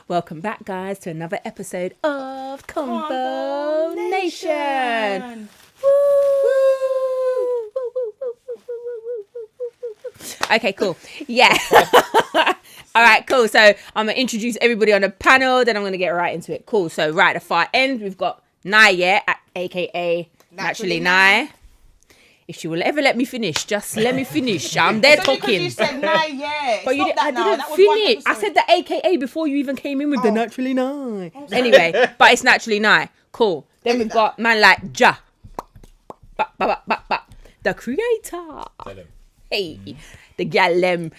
Welcome back, guys, to another episode of Convo Nation. Okay, cool. Yeah. All right, cool. So I'm going to introduce everybody on the panel, then I'm going to get right into it. Cool. So right at the far end, we've got Nai, a.k.a. Naturally Nai. If she will ever let me finish, just let me finish. I'm there talking. You said Nai, But I didn't finish. I said the AKA before you even came in with the Naturally Nai. Anyway, but it's Naturally Nai. Cool. Then we've got man like Ja. The creator. Hey. The gal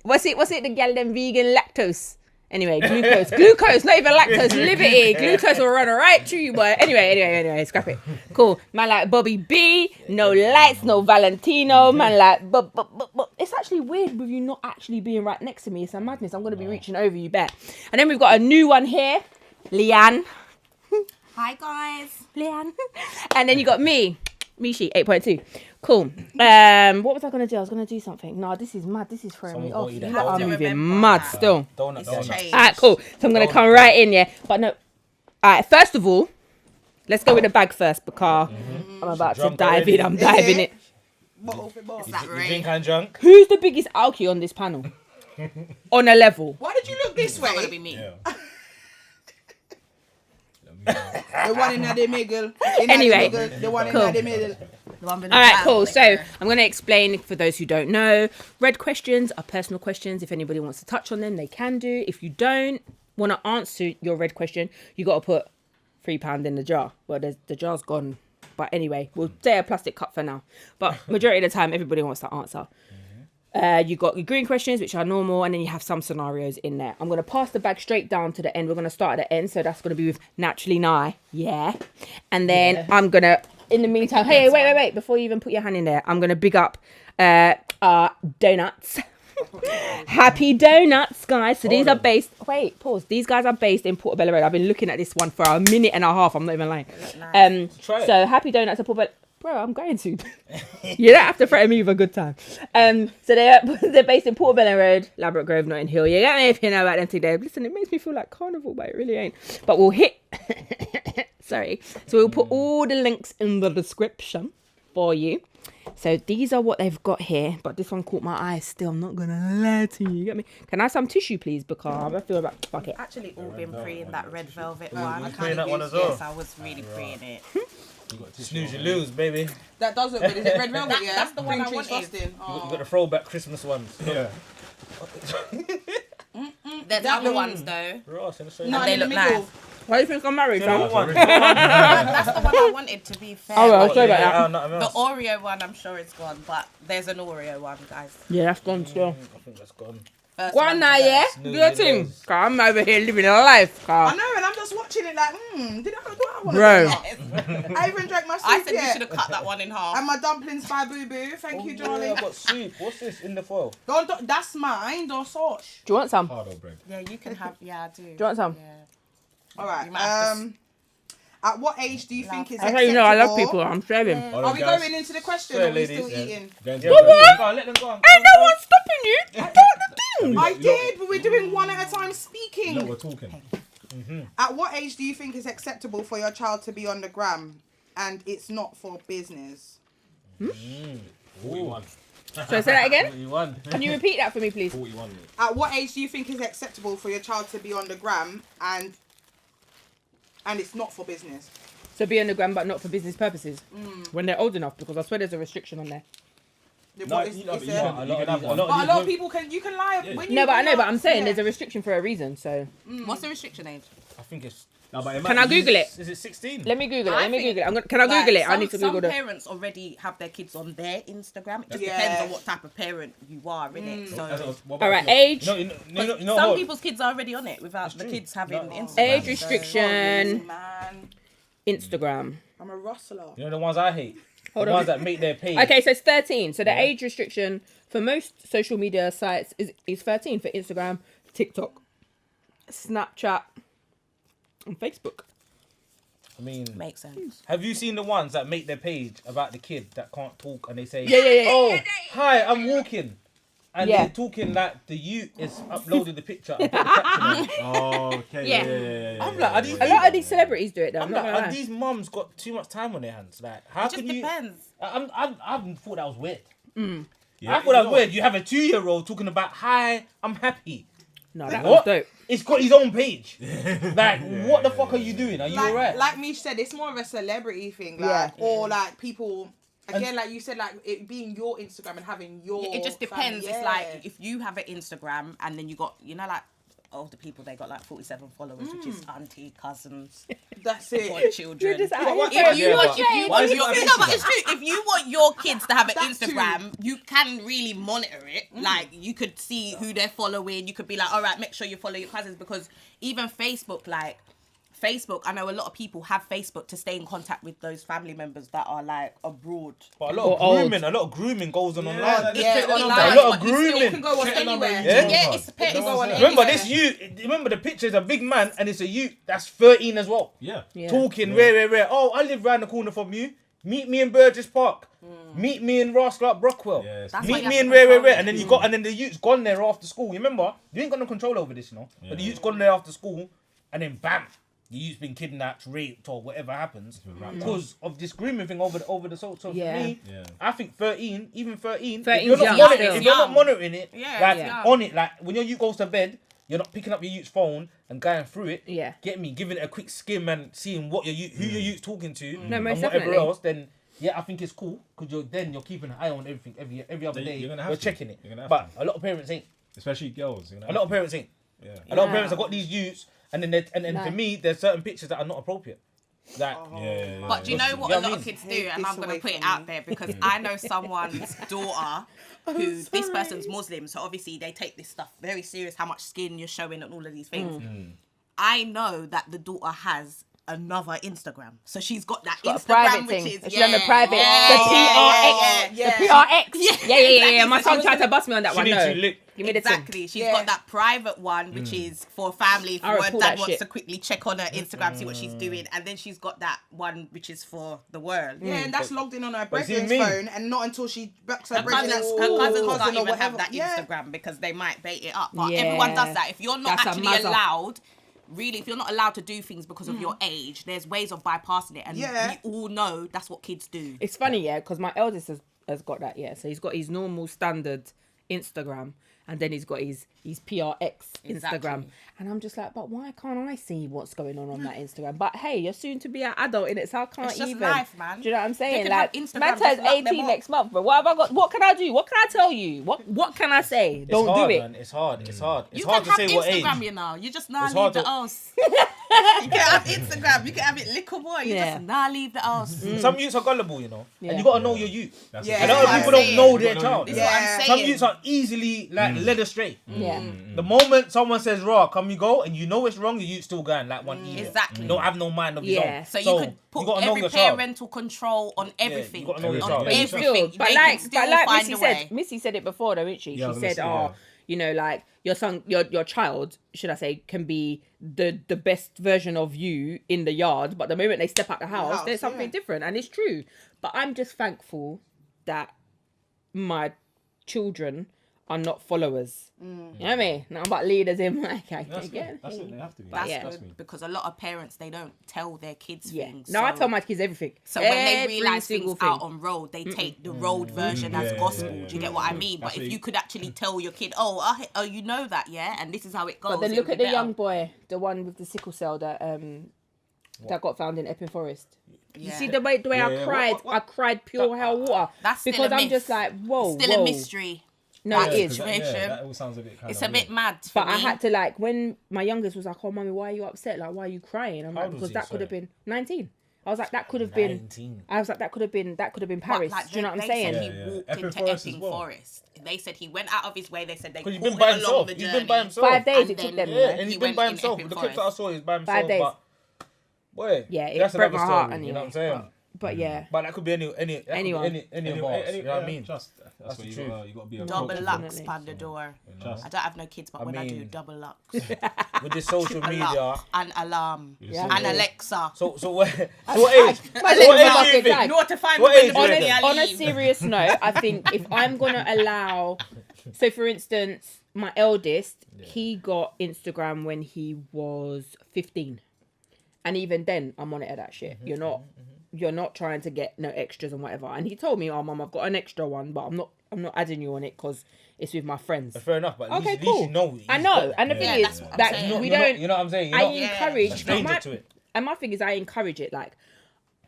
what's it? The gal vegan lactose. Anyway, glucose, not even lactose, liberty. Glucose will run right through you, boy. Anyway, scrap it. Cool. Man like Bobby B, no lights, no Valentino. Man like, but it's actually weird with you not actually being right next to me. It's a madness. I'm going to be reaching over you, bet. And then we've got a new one here, Leanne. Hi, guys. Leanne. And then you got me, Mishi, 8.2. Cool. What was I going to do? I was going to do something. No, this is mad. This is throwing me off. You lot are moving mad still. Donut. Alright, cool. So I'm going to come right in, yeah. But no. Alright, first of all, let's go with the bag first because I'm about to dive in. I'm diving it. You think I'm drunk? Who's the biggest alky on this panel? On a level. Why did you look this way? It's not going to be me. Yeah. The one in the middle. Anyway, the one cool. in the middle. All right, cool. So I'm going to explain for those who don't know. Red questions are personal questions. If anybody wants to touch on them, they can do. If you don't want to answer your red question, you got to put £3 in the jar. Well, the jar's gone. But anyway, we'll say a plastic cup for now. But majority of the time, everybody wants to answer. You got your green questions, which are normal, and then you have some scenarios in there. I'm going to pass the bag straight down to the end. We're going to start at the end, so that's going to be with Naturally Nai. Yeah. And then I'm going to, in the meantime, hey, wait. Before you even put your hand in there, I'm going to big up donuts. Happy donuts, guys. So these are based, These guys are based in Portobello Road. I've been looking at this one for a minute and a half. I'm not even lying. Nice. So Happy Donuts at Portobello. Bro, I'm going to. You don't have to threaten me with a good time. So they're based in Portobello Road, Ladbroke Grove, Notting Hill. You get me if you know about them today. Listen, it makes me feel like carnival, but it really ain't. But we'll hit. Sorry. So we'll put all the links in the description for you. So these are what they've got here. But this one caught my eye still. I'm not going to lie to you. You get me? Can I have some tissue, please? Because I feel like, fuck it. Actually all been pre in that red velvet one. I pre in that one as well. Yes, I was really pre in it. Snooze, you lose, baby. That does look good. Is it red velvet? Yeah, that's the one I wanted. You got the throwback Christmas ones. Yeah. There's other ones though. No, they look nice. Why do you think I'm married, Sam? That's the one I wanted, to be fair. Oh, well, I'll say about that. The Oreo one, I'm sure it's gone, but there's an Oreo one, guys. Yeah, that's gone still. I think that's gone. Go on now, yeah? Do your thing. I'm over here living a life, I know, and I'm just watching it like, do I want to Bro. do? I even drank my soup. I said you should have cut that one in half. And my dumplings by Boo Boo. Thank you, darling. Yeah, I got soup. What's this in the foil? That's mine. Don't sauce. Do you want some? Hardo bread. Yeah, you can have. Yeah, I do. Do you want some? Yeah. All right. At what age do you think it's I acceptable? tell you know I love people. I'm saving. Are we going into the question or are we still eating? Let them go. Ain't no one stopping you. Do the thing. I did, but we're doing one at a time speaking. No, we're talking. At what age do you think it's acceptable for your child to be on the gram and it's not for business? 41. So say that again? 41. Can you repeat that for me, please? 41. At what age do you think it's acceptable for your child to be on the gram and it's not for business? So be on the gram, but not for business purposes. When they're old enough, because I swear there's a restriction on there. A lot of people can lie when you. No, but I know, but I'm saying there's a restriction for a reason. So What's the restriction age? I think it's. Can I Google it? Is it 16? Let me Google it. Can I Google it? I need to Google it. Some parents already have their kids on their Instagram. It just depends on what type of parent you are, innit? So, all right, age. Some people's kids are already on it without the kids having Instagram. Age restriction. Man, Instagram. I'm a rustler. You know the ones I hate? Hold the on. ones that make their page. Okay, so it's 13. So the age restriction for most social media sites is 13 for Instagram, TikTok, Snapchat, and Facebook. I mean, makes sense. Have you seen the ones that make their page about the kid that can't talk and they say, Yeah. "Oh, hi, I'm walking." and Yeah. they're talking like the youth is uploading the picture and put the caption on it. Oh, okay. Yeah. Yeah. I'm like, are these A lot of these celebrities do it though. I'm I'm not like, gonna are lie. these mums got too much time on their hands? Like, how It just can you? depends. I thought that was weird. Yeah. I thought that was weird. You have a 2-year-old talking about, "Hi, I'm happy." No, that What? was dope. It's got his own page. Like, what the fuck are you doing? Are you alright? Like Mish said, it's more of a celebrity thing, like, Yeah. or like people. Again, like you said, like it being your Instagram and having your. It just family, depends. It's like if you have an Instagram and then you got, you know, like older people, they got like 47 followers, which is auntie, cousins, that's it. godchildren. You're just out What- here. If you Yeah, want, but- if you Why want is it your, on no, but Instagram? it's true. If you want your kids to have an That Instagram, you can really monitor it. Like you could see who they're following. You could be like, all right, make sure you follow your cousins, because even Facebook, like Facebook, I know a lot of people have Facebook to stay in contact with those family members that are like abroad. But a lot Or of old. grooming goes on online. like, Yeah, check the online, number. A lot of but you still grooming. can go on Check the number. anywhere. Yeah? Yeah, it's It can go on Remember anywhere. this youth. Remember the picture is a big man and it's a youth that's 13 as well. Yeah. Yeah. Talking rare. Oh, I live round the corner from you. Meet me in Burgess Park. Meet me in Ross Clark Brockwell. Yeah, That's why Meet you me have in to control rare. it. And then you got, and then the youth's gone there after school. You remember? You ain't got no control over this, you know. But the youth's gone there after school, and then bam, the youth's been kidnapped, raped, or whatever happens because of this grooming thing over the so. So Yeah. for me, Yeah. I think 13, even 13, 13's if you're not young monitoring, still. if you're not Young. monitoring it, Yeah, like it's young. on it, like when your youth goes to bed, you're not picking up your youth's phone and going through it. Yeah. Get me, giving it a quick skim and seeing what your youth, who your youth's talking to, No, and most whatever definitely. else. Then yeah, I think it's cool because you're keeping an eye on everything every other You're day. gonna have You're to. checking it. You're gonna have But to. a lot of parents ain't. Especially girls. You know? A lot of parents ain't. Yeah. A lot of Yeah. parents have got these youths, and then for Like- me, there's certain pictures that are not appropriate. Like, Yeah. But do you know what Yeah, a I lot mean- of kids do? Take And this I'm going away to put it from out me. there because I know someone's daughter who, this person's Muslim, so obviously they take this stuff very serious, how much skin you're showing and all of these things. I know that the daughter has another Instagram. So she's got that Got a Instagram, private which thing. is... She's on the private. yeah, The yeah, PRX. yeah, The yeah. PRX. Yeah. My son tried to bust me on that she one. needs No. to lick. Give me the thing. Exactly. She's Yeah. got that private one, which is for family. If I her report dad that wants shit. to quickly check on her Instagram, see what she's doing. And then she's got that one, which is for the world. Yeah, and that's logged in on her But see brethren's me. phone, and not until she backs her Her brethren at cousins, school, her cousins cousin can't or even have whatever. that Yeah. Instagram because they might bait it up. But Yeah. everyone does that. If you're not That's a actually mother. allowed, really, if you're not allowed to do things because of your age, there's ways of bypassing it. And Yeah. we all know that's what kids do. It's funny, yeah, because my eldest has got that, yeah. So he's got his normal standard Instagram, and then he's got his PRX Instagram. Exactly. And I'm just like, but why can't I see what's going on that Instagram? But hey, you're soon to be an adult in it, so I can't It's just even. life, man. Do you know what I'm saying? can Like, have Instagram, man just turns lock them 18 up. next month, but what have I got? What can I do? What can I tell you? What can I say? It's Don't hard, do it. Man. It's hard. It's hard. It's You hard can to have say what age. Instagram, you know. You just now It's leave hard the to- house. You can have Instagram. You can have it little boy. You Yeah. just now leave the house. Some youths are gullible, you know, Yeah. and you gotta know your youth. That's Yeah. A lot of what people I'm don't saying. know their child. This Yeah. is what I'm Some saying. youths are easily like led astray. Yeah. The moment someone says "raw," come you go, and you know it's wrong, you still going like one idiot. Exactly. You don't have no mind of his Yeah. own. So you could put gotta know every your child. parental control on everything. you gotta know your on child. But you everything. But They like, can still but like find Missy a said, way. Missy said it before, though, didn't she? Yeah, I She was gonna said, say, "Oh, yeah. you know, like your son, your child, should I say, can be the best version of you in the yard, but the moment they step out the house, house, there's something yeah. different, and it's true. But I'm just thankful that my children are not followers. You know what I mean? Not about leaders in my okay, That's yeah. good. That's it. They have to be. That's yeah. good me. because a lot of parents, they don't tell their kids Yeah. things. No, I so- tell my kids everything. So when they Every realise single things out on road, they take the road version as Yeah, gospel. yeah, yeah. Do you get what I mean? That's But what if you- you could actually tell your kid, oh, you know that, yeah, and this is how it goes. But then it look would at be the better. young boy, the one with the sickle cell that got found in Epping Forest. You Yeah. see the way Yeah, I yeah. cried, What? I cried pure hell water That's still because a I'm myth. just like, whoa, Still whoa. a mystery. No, That it is. situation. that all sounds a bit kind It's of a bit weird. mad. For But me. I had to like when my youngest was like, "Oh, mommy, why are you upset? Like, why are you crying?" I'm How like, old was because he? that could have Sorry. been 19. I was like, that could have been. 19. I was like, that could have been But, Paris. like, Do you know what I'm they saying? said Yeah, he yeah. walked Epping into Forest Epping as well. Forest. They said he went out of his way. They said they Because caught he's him been by along himself. the He's journey. been by himself. 5 days And it took then- them. Yeah, You know? and he's He been went by in himself. Epping The clips that I Forest. saw, he's by himself. 5 days. But boy, Yeah, it that's broke another my heart story. anyway. You know what I'm saying? But yeah, But that could be any that could be Anyone. any of us. You know what I mean? Trust. That's what the you truth. got. You got to be a Double coach. lux Definitely. pan the door. Trust. I don't have no kids, but I when I do, mean- double lux. With this social media. Alarm. And alarm. Yeah. And Alexa. So what age? So what age do you think? You know what to find What when age the do you baby reckon? I on a leave. serious note, I think if I'm gonna allow So, for instance, my eldest, he got Instagram when he was 15. And even then, I monitor that shit. You're not trying to get no extras and whatever. And he told me, "Oh, mum, I've got an extra one, but I'm not adding you on it because it's with my friends." Fair enough, but Okay, at least cool. you know. I know, and the thing is that's what I'm that saying. we You're not- don't. you know what I'm saying? You're I not encourage. a stranger my- to it. And my thing is, I encourage it. Like,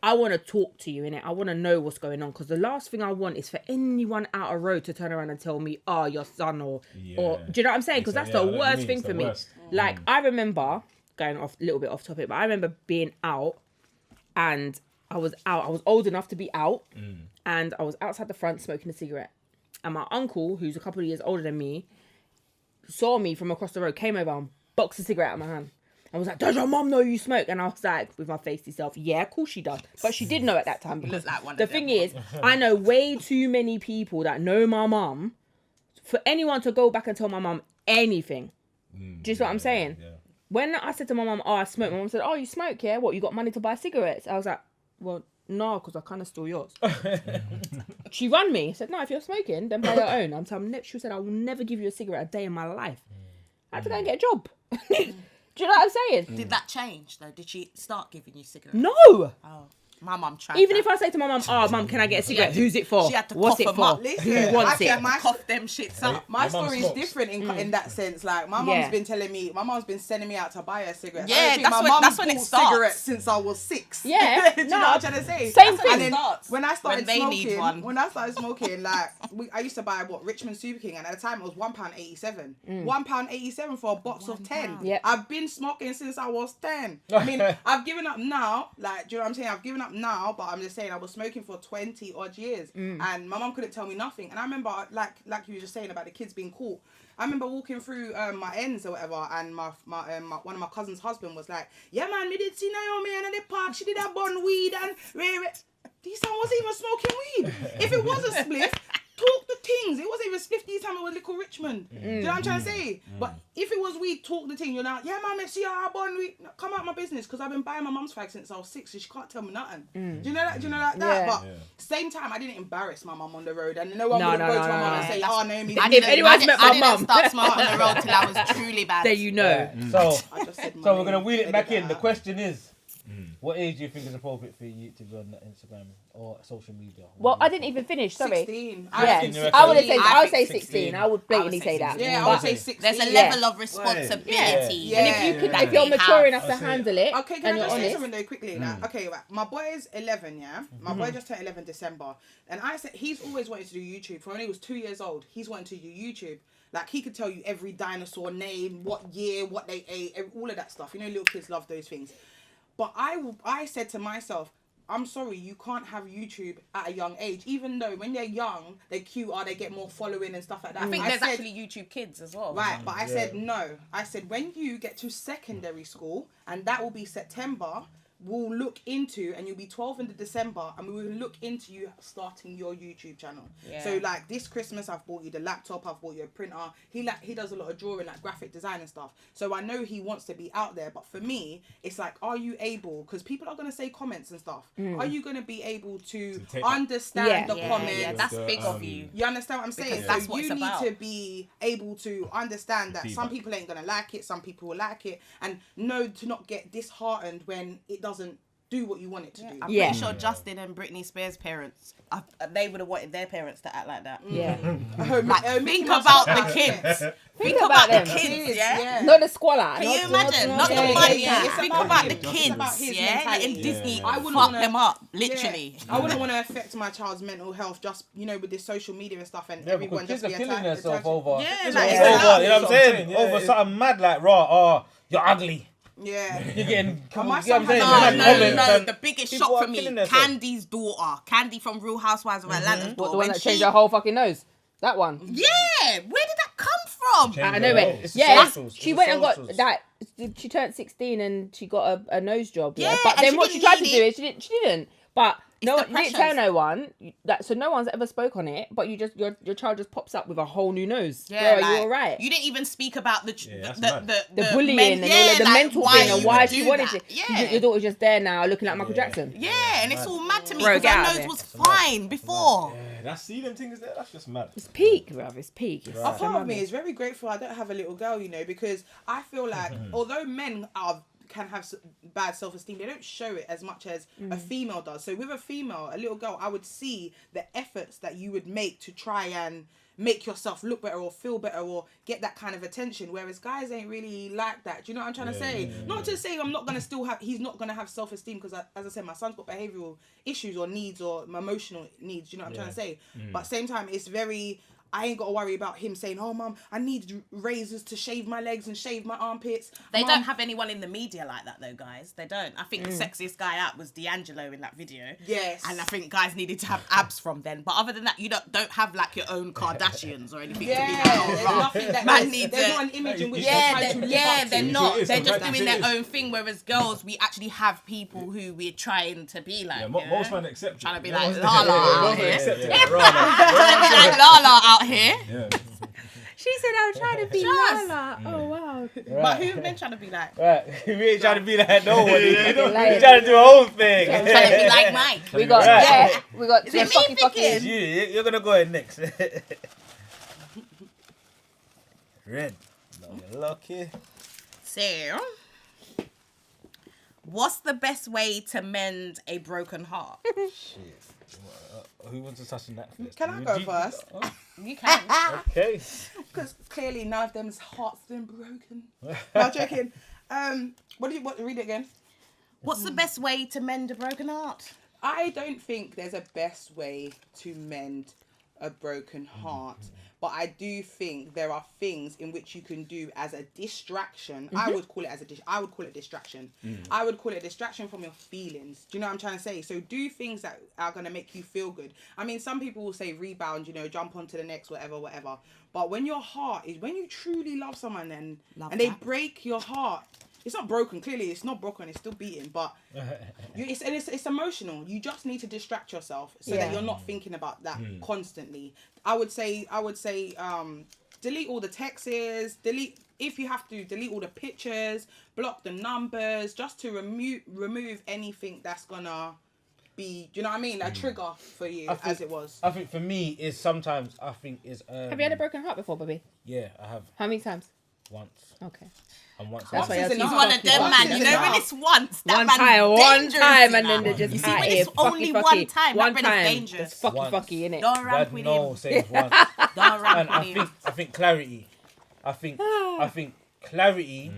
I want to talk to you, innit? I want to know what's going on, because the last thing I want is for anyone out of road to turn around and tell me, "Oh, your son," or do you know what I'm saying? Because that's Yeah, I know the what you worst mean, thing it's for the me. worst. Like, I remember going off a little bit off topic, but I remember being out, and I was old enough to be out, and I was outside the front smoking a cigarette, and my uncle, who's a couple of years older than me, saw me from across the road, came over and boxed a cigarette out of my hand. I was like, "Does your mum know you smoke?" And I was like, with my face to self, "Yeah, of course she does." But she did know at that time, because like one the of them thing is, I know way too many people that know my mum for anyone to go back and tell my mum anything. Do you see what I'm saying? Yeah. When I said to my mum, "Oh, I smoke," my mum said, "Oh, you smoke, yeah? What, you got money to buy cigarettes?" I was like, "Well, no, because I kind of stole yours." She run me. Said, "No, if you're smoking, then buy your own." She said, "I will never give you a cigarette a day in my life." I had to go and get a job. Do you know what I'm saying? Did that change though? Did she start giving you cigarettes? No. Oh, my mum tried. Even that. if I say to my mum, "Oh, mum, can I get a cigarette?" Who's it for? she had to What's cough it 'em for? up. Who Listen, wants I it? get my cough them shits up. My Your mum story is smokes. different in that sense. Like, my Yeah. mum's been telling me, my mum's been sending me out to buy her cigarettes. Yeah, I don't think that's my when- mum that's when it bought starts. cigarettes since I was 6. Yeah, Do you no, know what I'm trying to say? same thing. And then Starts when I started when they need smoking, one. when I started smoking, like, I used to buy Richmond Super King, and at the time it was £1.87. £1.87 for a box of 10. Yep. I've been smoking since I was 10. I mean, I've given up now. Like, do you know what I'm saying? I've given up now, but I'm just saying I was smoking for 20 odd years, and my mum couldn't tell me nothing. And I remember, like you were just saying about the kids being caught. I remember walking through my ends or whatever, and my one of my cousin's husband was like, "Yeah, man, me did see Naomi in the park. She did a bun weed and these son wasn't even smoking weed. If it was a spliff, talk the things. It wasn't even spliff. This time it was Little Richmond. Do you know what I'm trying to say? But if it was weed, talk the thing. You're like, "Yeah, man, let's see how I bun weed." No, come out my business, because I've been buying my mum's fag since I was 6, so she can't tell me nothing. Do you know that? Do you know like that? Yeah. But same time, I didn't embarrass my mum on the road, and no one would go to my mum and say, no. "Oh, Naomi." I If didn't, anyone's I met didn't, my I didn't mum. start smoking on the road till I was truly bad. There you know. So, I just said my so we're name. gonna wheel it back Edit in. that The out. question is, what age do you think is appropriate for you to be on Instagram or social media? Well, I didn't even finish. Sorry. 16. Yeah, think you're I would okay. say I I would think say 16. I would blatantly say that. Yeah, I But- would say 16. There's a Yeah. level of responsibility. Yeah. And if you could, Yeah. if you're we mature have. enough to That's it. handle it, Okay, can and I you're just say honest, something though quickly? Like, okay, right. My boy is 11, yeah? My boy just turned 11 December. And I said, he's always wanted to do YouTube. From when he was 2 years old, he's wanted to do YouTube. Like, he could tell you every dinosaur name, what year, what they ate, all of that stuff. You know, little kids love those things. But I said to myself, I'm sorry, you can't have YouTube at a young age. Even though when they're young, they're cuter, they get more following and stuff like that. I think I there's said, actually YouTube Kids as well. right, but I said no. I said when you get to secondary school, and that will be September, we'll look into, and you'll be 12 in December, and we will look into you starting your YouTube channel. Yeah. So like this Christmas, I've bought you the laptop, I've bought you a printer. He does a lot of drawing, like graphic design and stuff. So I know he wants to be out there, but for me, it's like, are you able? Because people are gonna say comments and stuff. Are you gonna be able to take that- understand Yeah. the Yeah, comments? yeah, that's big of um, you. You understand what I'm saying? Because that's So what you it's need about. to be able to understand that some Feedback. people ain't gonna like it, some people will like it, and know to not get disheartened when it doesn't do what you want it to do. I'm Yeah. pretty sure Justin and Britney Spears' parents, they would have wanted their parents to act like that. yeah. Like, Mickey think Mouse about has the that. kids. Think about about the them. kids, yeah? Not the squalor. Can you imagine? Not the yeah, money. yeah. It's Think about about him. the It's kids, about his yeah? mentality. Letting Disney I wouldn't fuck wanna- them up, literally. I wouldn't want to affect my child's mental health just, with this social media and stuff, and Yeah, everyone because just kids be are killing attached. themselves over. Yeah, over, like, you it's know allowed. what I'm saying? Yeah, Over yeah. something mad like you're ugly. Yeah. You're getting. And my you know what I'm son saying? has- Mad No, comments no, and the biggest people shock are for me, killing themselves. Candy's daughter, Candy from Real Housewives of Atlanta's What, daughter. the one when that changed her whole fucking nose? That one. Yeah, where did that come from? I know it. It's the Yeah, socials. she It's went the and got socials. that. She turned 16 and she got a nose job. Yeah, Yeah, but and then she what she didn't tried to need do is she didn't. But No, the you didn't tell pressures. no one. So no one's ever spoke on it, but you just your child just pops up with a whole new nose. Yeah, Bro, like, you all right? You didn't even speak about the that's mad. The bullying and all of the mental thing and you why would she do wanted that. to. Yeah. Your daughter's just there now looking like Michael Jackson. Yeah, and it's all mad to me Bro, because get out her of nose here. was fine before. Yeah, that's see them things there. That's just mad. It's peak, bruv. It's peak. It's A so part of me madness. is very grateful I don't have a little girl, you know, because I feel like although men can have bad self-esteem, they don't show it as much as a female does. So with a female, a little girl, I would see the efforts that you would make to try and make yourself look better or feel better or get that kind of attention, whereas guys ain't really like that. Do you know what I'm trying to say? Not to say I'm not gonna he's not gonna have self-esteem, because as I said, my son's got behavioural issues or needs or emotional needs. Do you know what I'm trying to say? But at the same time, it's very, I ain't got to worry about him saying, oh, mum, I need razors to shave my legs and shave my armpits. They Mum, don't have anyone in the media like that, though, guys. They don't. I think the sexiest guy out was D'Angelo in that video. Yes. And I think guys needed to have abs from then. But other than that, you don't have like your own Kardashians or anything Yeah, to be like, there's oh, right. nothing that Man there's, needs there's a- not an image in which Yeah, they try to live yeah, up they're to. not. is, They're just sometimes doing it their is. own thing. Whereas girls, we actually have people who we're trying to be like. Yeah, you most know? men accept it. Trying to be Most like men- Lala out most men here. accept it. Trying to be like Lala out here. Yeah. She said I'm trying to be Just- Lala. Oh wow. But who have been trying to be like? Right, we ain't trying to be like nobody. Like- We're trying to do our own thing. Trying to be like Mike. We got Right. we got Is it me picking? You're gonna go ahead next. Red. No, you're lucky. So, what's the best way to mend a broken heart? Shit. Who wants to touch on that first? Can I go first? You can. Okay. Because clearly none of them's heart's been broken. No, I'm joking. Read it again. What's the best way to mend a broken heart? I don't think there's a best way to mend a broken heart, but I do think there are things in which you can do as a distraction. I would call it I would call it distraction. I would call it a distraction from your feelings. Do you know what I'm trying to say? So do things that are going to make you feel good. I mean, some people will say rebound, you know, jump onto the next, whatever. But when your heart is, when you truly love someone and they break your heart, it's not broken. Clearly, it's not broken. It's still beating, but it's emotional. You just need to distract yourself so that you're not thinking about that constantly. I would say, delete all the texts. If you have to, delete all the pictures, block the numbers, just to remove anything that's gonna be, do you know what I mean? A trigger for you, as it was. I think for me is sometimes Have you had a broken heart before, Bobby? Yeah, I have How many times? once. Okay. And once. That's why Once is He's enough. one of them, Once man. is You know, when enough. it's once, that One man's time, dangerous, and then they just you see, out when here, it's only fucky, one time, one that time, man is dangerous. it's fucky, Once. innit? Don't ramp God with no him. says once. Don't ramp And with him. I think clarity. I think clarity,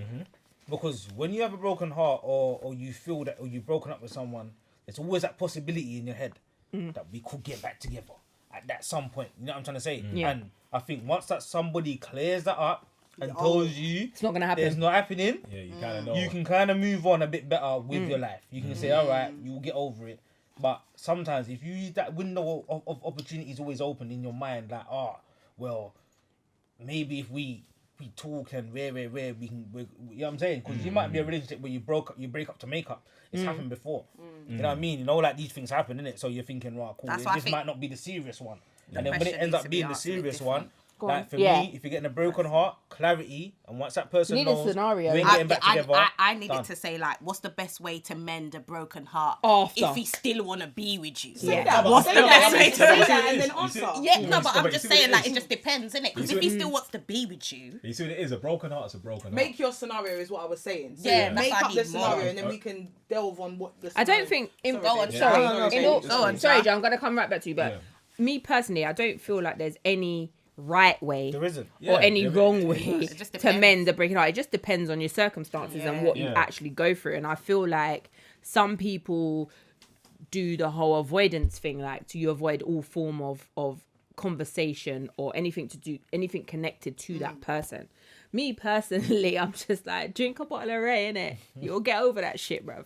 because when you have a broken heart or you feel that, or you've broken up with someone, there's always that possibility in your head that we could get back together at that some point. You know what I'm trying to say? Yeah. And I think once that somebody clears that up and tells you It's not gonna happen. it's not happening, Yeah, you kind of know. you can kind of move on a bit better with your life. You can say, all right, you will get over it. But sometimes if you use that window of opportunity is always open in your mind, like, well, maybe if we talk and where we can, you know what I'm saying? Because you might be a relationship where you break up to make up. It's happened before. You know what I mean? You know, like these things happen, innit? So you're thinking, right, cool, That's why I this think might not be the serious one. the And then when it question ends needs up to be being the answered a bit serious different. one, Go on. like for Yeah. me, if you're getting a broken heart, clarity, and once that person need a knows scenario. you ain't getting back together, I needed done. to say, like, what's the best way to mend a broken heart After. if he still want to be with you? Yeah. That, What's say the that, best way to say do that it? and then You see- answer. Yeah, no, you but see- I'm but just you see what saying, it like, is? it just depends, innit? Because if he still wants to be with you, You see what it is? A broken heart is a broken heart. Make your scenario is what I was saying. So Yeah, that's make what I up the need more. scenario and then we can delve on what the I scenario. don't think. Sorry, Go on, babe. Sorry, No, in all- go on, sorry, Jack. Joe. I'm gonna come right back to you, but me personally, I don't feel like there's any right way there isn't. or any Yeah, wrong way It just to depends. mend the breaking heart. It just depends on your circumstances and what you Yeah. actually go through. And I feel like some people do the whole avoidance thing, like you avoid all form of conversation or anything connected to that person. Me personally, I'm just like, drink a bottle of Ray, innit? You'll get over that shit, bruv.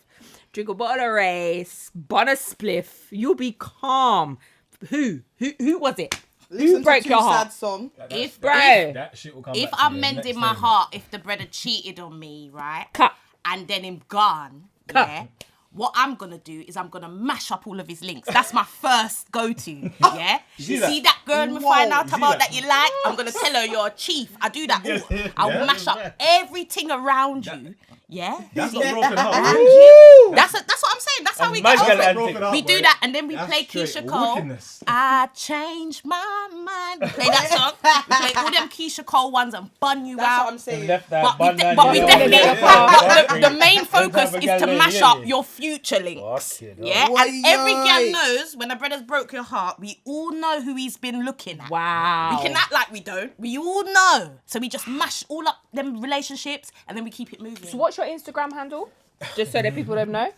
Drink a bottle of Ray, bun a spliff, you'll be calm. Who was it? Listen Who broke to your Too heart? Sad song. if Bro. That shit will come if back to I'm you mending next my day, heart, if the brother cheated on me, right? Cut. And then him gone, Cut. yeah. what I'm gonna do is I'm gonna mash up all of his links. That's my first go-to. Yeah. see See that? that girl me find out You see about that? that you like? I'm gonna tell her you're a chief. I do that. Ooh, I'll mash up everything around you. Yeah. That's See? not broken heart. Around man. you. That's what I'm saying. That's how we get Imagine over that it. broken heart, We boy. do that, and then we That's play straight Keisha Cole. wickedness. I changed my mind. We play that song. We play all them Keisha Cole ones and bun you That's out. what I'm saying. Left that But we, bun down but we there. definitely, Yeah. but the main focus Type of is gal to there, mash yeah, up yeah. your future links. Fuck it, Yeah, oh. and every gal Oi, oi. knows when a brother's broke your heart, we all know who he's been looking at. Wow. We can act like we don't. We all know. So we just mash all up them relationships and then we keep it moving. So what's your Instagram handle? Just so that people don't know.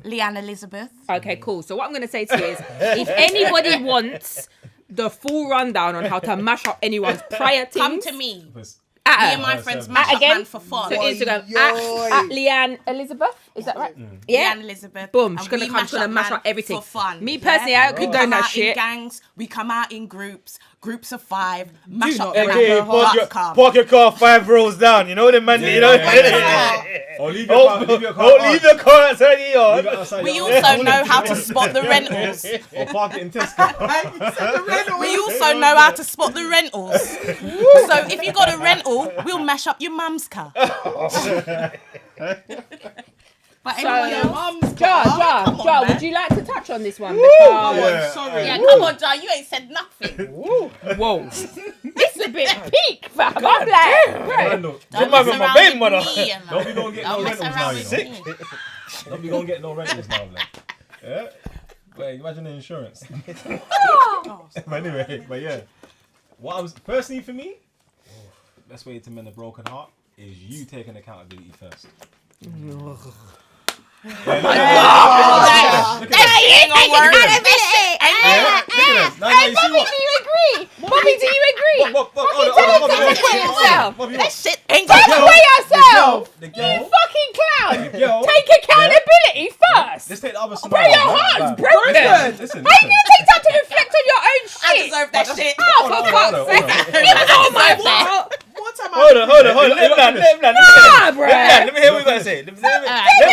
Leanne Elizabeth. Okay, cool. So what I'm going to say to you is, if anybody wants the full rundown on how to mash up anyone's prior things, Come to me. Me at and her. my friends At mash up again? man for fun. So Instagram Oi, at Leanne Elizabeth. Is that right? Yeah. Leanne Elizabeth. Boom. And She's gonna we come. She's gonna mash man up everything. for fun. Me personally, I could we go come that out shit. in gangs. We come out in groups of 5. Mash up not the break Okay, man. park your car 5 rows down. You know the man. You know. Or leave your car. Leave your car. Leave your car outside the yard. Leave it outside We your also house. know how to spot the rentals. Or park it in Tesco. We also know how to spot the rentals. So if you got a rental, we'll mash up your mum's car. But anyone So, else? Jar, Come on, Jar, man. would you like to touch on this one? Because Yeah. Sorry. Yeah, come on, Jar. You ain't said nothing. whoa, it's a bit peak, fam. I'm like, right. Man, look, Don't man mess with my around baby, with mother. me, you know. Don't be gonna get no Don't mess rentals now, around you with know. me. Don't be gonna get no rentals now, like. Yeah. But imagine the insurance. But anyway, but yeah. Personally for me, best way to mend a broken heart is you taking accountability first. Bobby, do you agree? That shit ain't Take gonna away yourself. The You girl, fucking clown. the girl. Take accountability first. Let's take the other Bro, scenario. your heart's broken. Listen. How you gonna take time to reflect on your own I shit? deserve that shit. Oh, for fuck's sake. It was all my fault. One time Hold on. Let me hear what you gotta say. Let me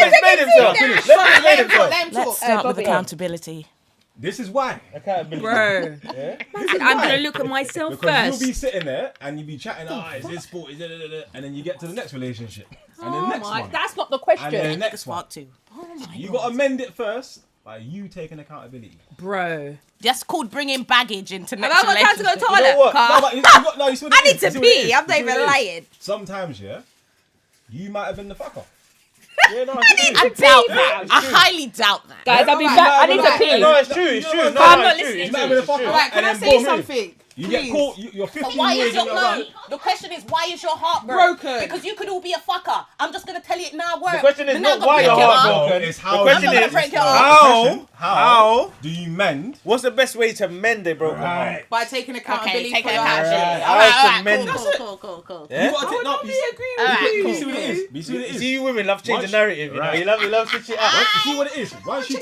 explain himself. Let him talk. Let's start with Bobby. accountability. This is why. Bro, I'm gonna look at myself Because first. you'll be sitting there and you'll be chatting, is this sport, is it, and then you get to the next relationship. And the next one. That's not the And then the question, next one. Part 2. Oh my You God. got to mend it first by you taking accountability. bro. That's called bringing baggage into Have next I got time to go relationship. toilet? You know what? No, but you got, no, you see what I it need is, to you see what it pee. is, I'm not you see what even it is. lying. Sometimes, yeah, you might have been the fucker. Yeah, no, I doubt that. I highly doubt that. Guys, I'll be No, back. I no, need no, to pee. No, it's true. It's true. No, No, I'm no, not it's true. listening. It's You might have true. been a It's true. fucker. Right, can I and then say boom, something? You get caught, you're 15 Why years is your in your run. no? The question is, why is your heart Broken. Because you could all be a fucker. I'm just gonna tell you it now. Work. The question is Then I'm not gonna why break your your heart heart. broken. It's The how. question I'm gonna is break your heart. how do you mend? what's the best way to mend a broken heart? By taking accountability Okay, take for it your accountability. actions. All Right, right, to all mend- right, cool. Yeah? You got to take no. agree Alright, You see what it is? You see what it is? See, you women love change the Once- narrative. You know, Right. you love switch it up. You see what it is? Once you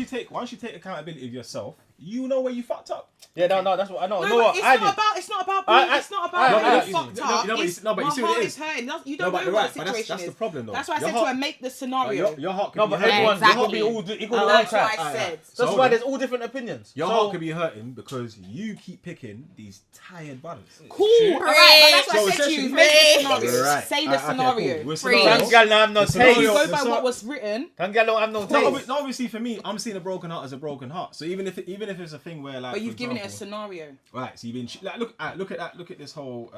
changed take accountability of yourself, you know where you fucked up. Yeah, no, that's what I know. No, No, but what it's I not did. about. It's not about. I- It's not I- about no, being no, fucked no, up. no, but It's- you- no, but you my see what heart it is is. hurting. You No, don't but know you're what right, the but situation that's is. the problem, though. That's why I Your said to heart- her, make the scenario. Your heart could No, be but hurting. everyone's Exactly. gonna be all equal all That's the what time. I said. That's So why then- there's all different opinions. Your So- heart could be hurting because you keep picking these tired brothers. Cool. All right, but that's what So I said to you. essentially- Make the scenario. Right. Say the Okay, cool. scenario. With Some scenarios- gal don't have no The taste. scenario- Go the by so- what was written. Some gal don't have no No, taste. obviously for me, I'm seeing a broken heart as a broken heart. So even if it's a thing where like, But for you've given it a example- scenario. Right, so you've been like look at that, look at this whole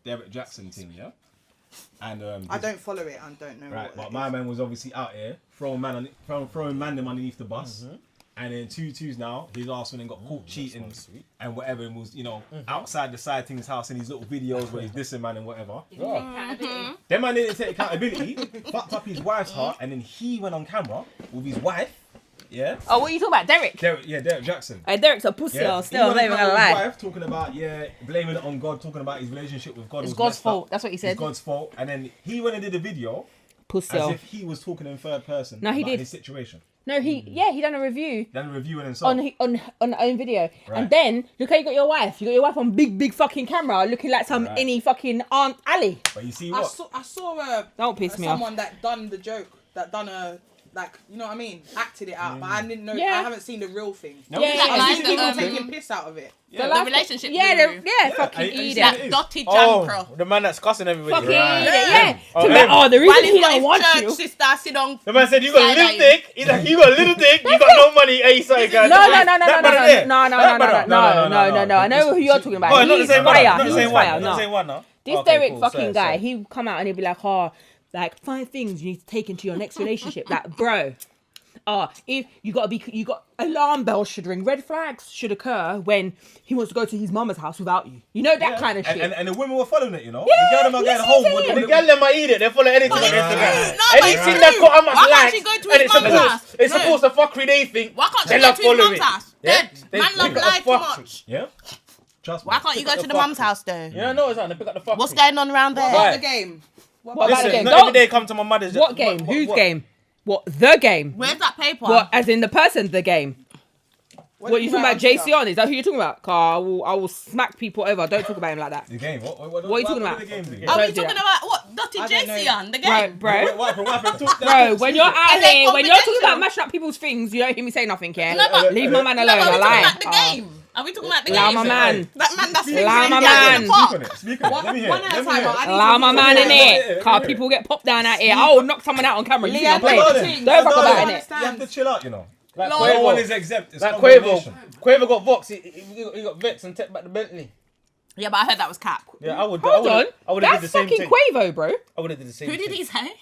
Derek Jackson thing, yeah. And I don't follow it and don't know right, what but my man was obviously out here throwing man them underneath the bus, and then 2-2s now. His arse went and got caught cheating and whatever, and was outside the side thing's house in these little videos where he's dissing man and whatever. Then man didn't take accountability, fucked up his wife's heart, and then he went on camera with his wife. Yeah. Oh, what are you talking about, Derek? Derek Jackson. Derek's a pussy. Yeah. Still, I'm not even gonna lie. Wife talking about blaming it on God, talking about his relationship with God. It's was God's messed up. fault. That's what he said. It's God's fault, and then he went and did a video Pussy. as if he was talking in third person. No, he about did. his situation. No, he done a review Then reviewing himself. on the own video, Right. and then look how you got your wife. You got your wife on big fucking camera, looking like some Right. any fucking Aunt Ali. But you see I what? saw Don't piss me off. someone that done the joke. that done a like, you know what I mean, acted it out, but I didn't know. Yeah. I haven't seen the real thing. No, Yeah, it's yeah, not- I've like seen the, people um, taking piss out of it. Yeah. The relationship Yeah, guru. fucking I- eat I- it. it is. Dotty Oh, Jankro. the man that's cussing everybody. Fucking Right. eat it, yeah. Oh, To be- him. oh, the While reason he's he got don't his want church you. sister sit on. The man said, you got a little Side-eyeing. dick. He's like, you got a little dick. You got no money. Hey, sorry, guys. No. I know who you're talking about. Oh, not the He's same one. fire. Not the He's same one. fire. Not the No. same one, no. This Okay, Derek cool. fucking Sorry, guy, sorry. he would come out and he'd be like, oh, like 5 things you need to take into your next relationship. Like, bro, if you got alarm bells should ring, red flags should occur when he wants to go to his mama's house without you. You know that kind of shit. And the women were following it, you know. Yeah, the girl them are yes, going home yes, with yes. The girl them might eat it. They follow anything on But it's Instagram. true. No, but it's Anything true. that got how much Why can't likes, she go to and his it's mum's supposed, house? it's No. supposed to fuckery they think. Why can't They you go love to his following mum's it. house? Yeah? Dead. They Man love pick up life the too fuck. much. Yeah. Trust me. Why can't you go to the mum's house though? Yeah, I know it's on. They pick up the fuck. What's going on around there? What Right. about the game? What about the Listen, game? not Don't- every day come to my mother's. What game? Whose game? What? The game? Where's that paper? What? As in the person, the game? What you talking about? JC on? Is that who you're talking about? Car, I will smack people over. Don't talk about him like that. The game. What are you talking about? The game, Are Don't we do talking that. about what? Dotty I don't JC know. on the game? Right, bro. What happened? Bro, when you're out And then here, when you're talking confidential. about mashing up people's things, you don't hear me say nothing, yeah? No, but- Leave my man No, alone. but are I we talking lie. about the game? Are we talking about the Allow game? my man. That man that's Allow my fixing man. the park. Speak on it. Speak on it. Let me hear. One at a time, but I need Allow to my see man what in it is. it. Car people get popped down out here. I will knock someone out on camera. You Leah, don't play. don't Darling, Don't fuck darling, about it. You have to chill out, you know. Like Lord. No one Quavo. is exempt. It's Like conversation. Quavo got Vox. He got Vex and take back the Bentley. Yeah, but I heard that was cap. Yeah, I would. Hold on. I would have did That's the same fucking thing. Quavo, bro. I would have did the same Who thing. did he say?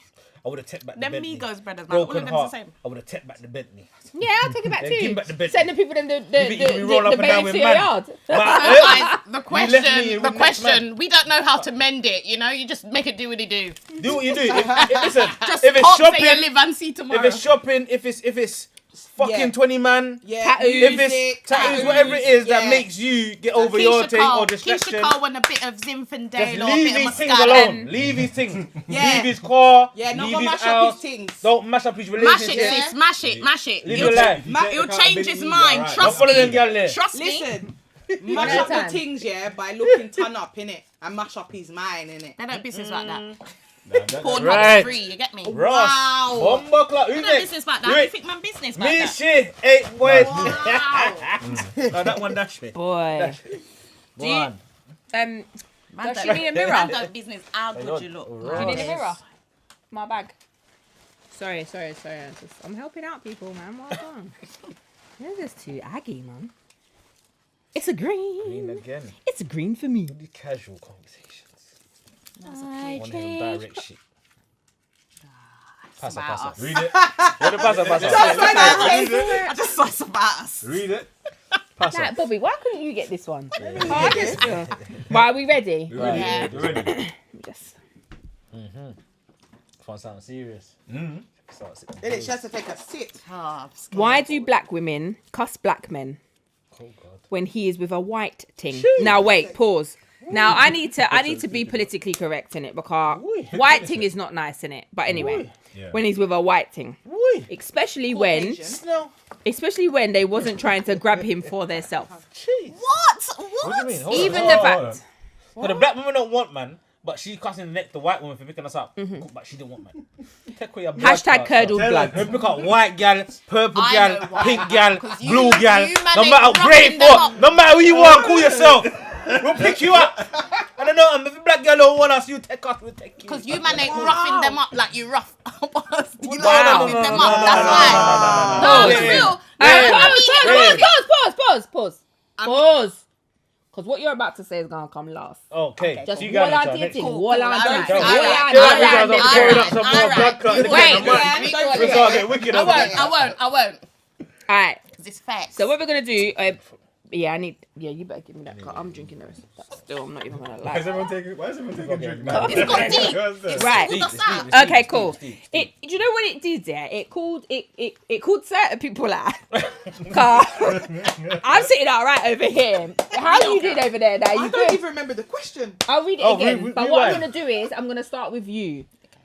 I would have taken back the Them Bentley. Migos brothers, man. All of Broken them's the heart. same. I would have taken back the Bentley. Yeah, I'll take it back Yeah, too. give him back the Bentley. Send the people them the You roll up the and down babe with to your man. yard. So But, guys, the me question, with next man. we don't know how to mend it, you know? You just make it do what it do. do what you do. Listen, Just if it's hope say you shopping, live and see tomorrow. if it's shopping, if it's fucking Yeah. 20 man, Yeah, Tattoos. if music, it's tattoos, whatever it is that yeah. makes you get over your thing or distraction. Keisha Cole and a bit of Zinfandel Just or a leave bit of these things Moscato. alone. Leave his things. Yeah. Leave his car. Yeah, not leave gonna his mash up house. his things. Don't mash up his Mash relationship. it, sis. Mash it, mash it. Live He'll your life. he'll change his mind. Alright. Don't Trust follow them me. gal there. Trust me. Listen, mash Yeah. up the things, yeah, by looking ton up, innit? And mash up his mind, innit? They don't business like that. That- Pornhub's Right. free, you get me? Ross. Wow. Bomba clock. They Who's don't next? business like Who that. You it? think man business like Me that? shit. 8 boys. Wow. No, that one dash me. Boy. Do you, One. Man does don't- she need a mirror? Man don't business how good you look. Do you need a mirror? My bag. Sorry. I'm helping out people, man. Well done. You're just too aggy, man. It's a Green green. again. It's a green for me. These casual conversations. I One of them changed. direct shit. Passa, about passa. us. Read it. What the passa, passa? I just saw some about us. Read it. Passa. Like, Bobby, why couldn't you get this one? I just feel. Right, are we ready? You're ready. Yeah. You're ready. Just. Fun sound serious. Mhm. Innit? She has to take a sit. Oh, I'm scared. Why do black women cuss black men Oh God. when he is with a white ting? Now wait, pause. Now I need to be politically correct in it because white ting is not nice in it. But anyway, Yeah. when he's with a white ting, Woo. especially when Caucasian. they wasn't trying to grab him for their self. Jeez. What? What do you mean? Hold on. Even Hold the on, hold fact. But the black women don't want man, but she cussing the next the white woman for picking us up. But she didn't want man. Take away your blood Hashtag clot, curdled Tell blood. her. We pick up white gal, purple I gal, know why. pink gal, 'Cause you- blue gal. you man No ain't matter grey roughing them for, up. no matter who you want, call yourself. We'll pick you up. I don't know. If a black girl don't want us, you take us. We'll take you. Because you man ain't roughing them up like you rough up us. You No, not no, roughing no, them no, up. no, That's no, why. no, No, no, for no, real. no. Pause. Because what you're about to say is gonna come last. Okay. Just you wall got on it, your next thing. one. Wall on Alright, your thing. alright, Wall on alright, your alright, thing. pouring up some more blood clot. Wait. We start getting wicked over there. I won't. Alright. Because it's facts. So what we're gonna do? You better give me that. Cause I'm drinking the rest of that. Still, I'm not even gonna Why is lie. everyone taking a drink now? It's got deep. Right. Pulled us out. Okay, cool. Do you know what it did there? It called certain people out. Car. I'm sitting out right over here. How you did over there? Now I you don't good? even remember the question. I'll read it Oh, again. But what I'm rewind. gonna do is I'm gonna start with you.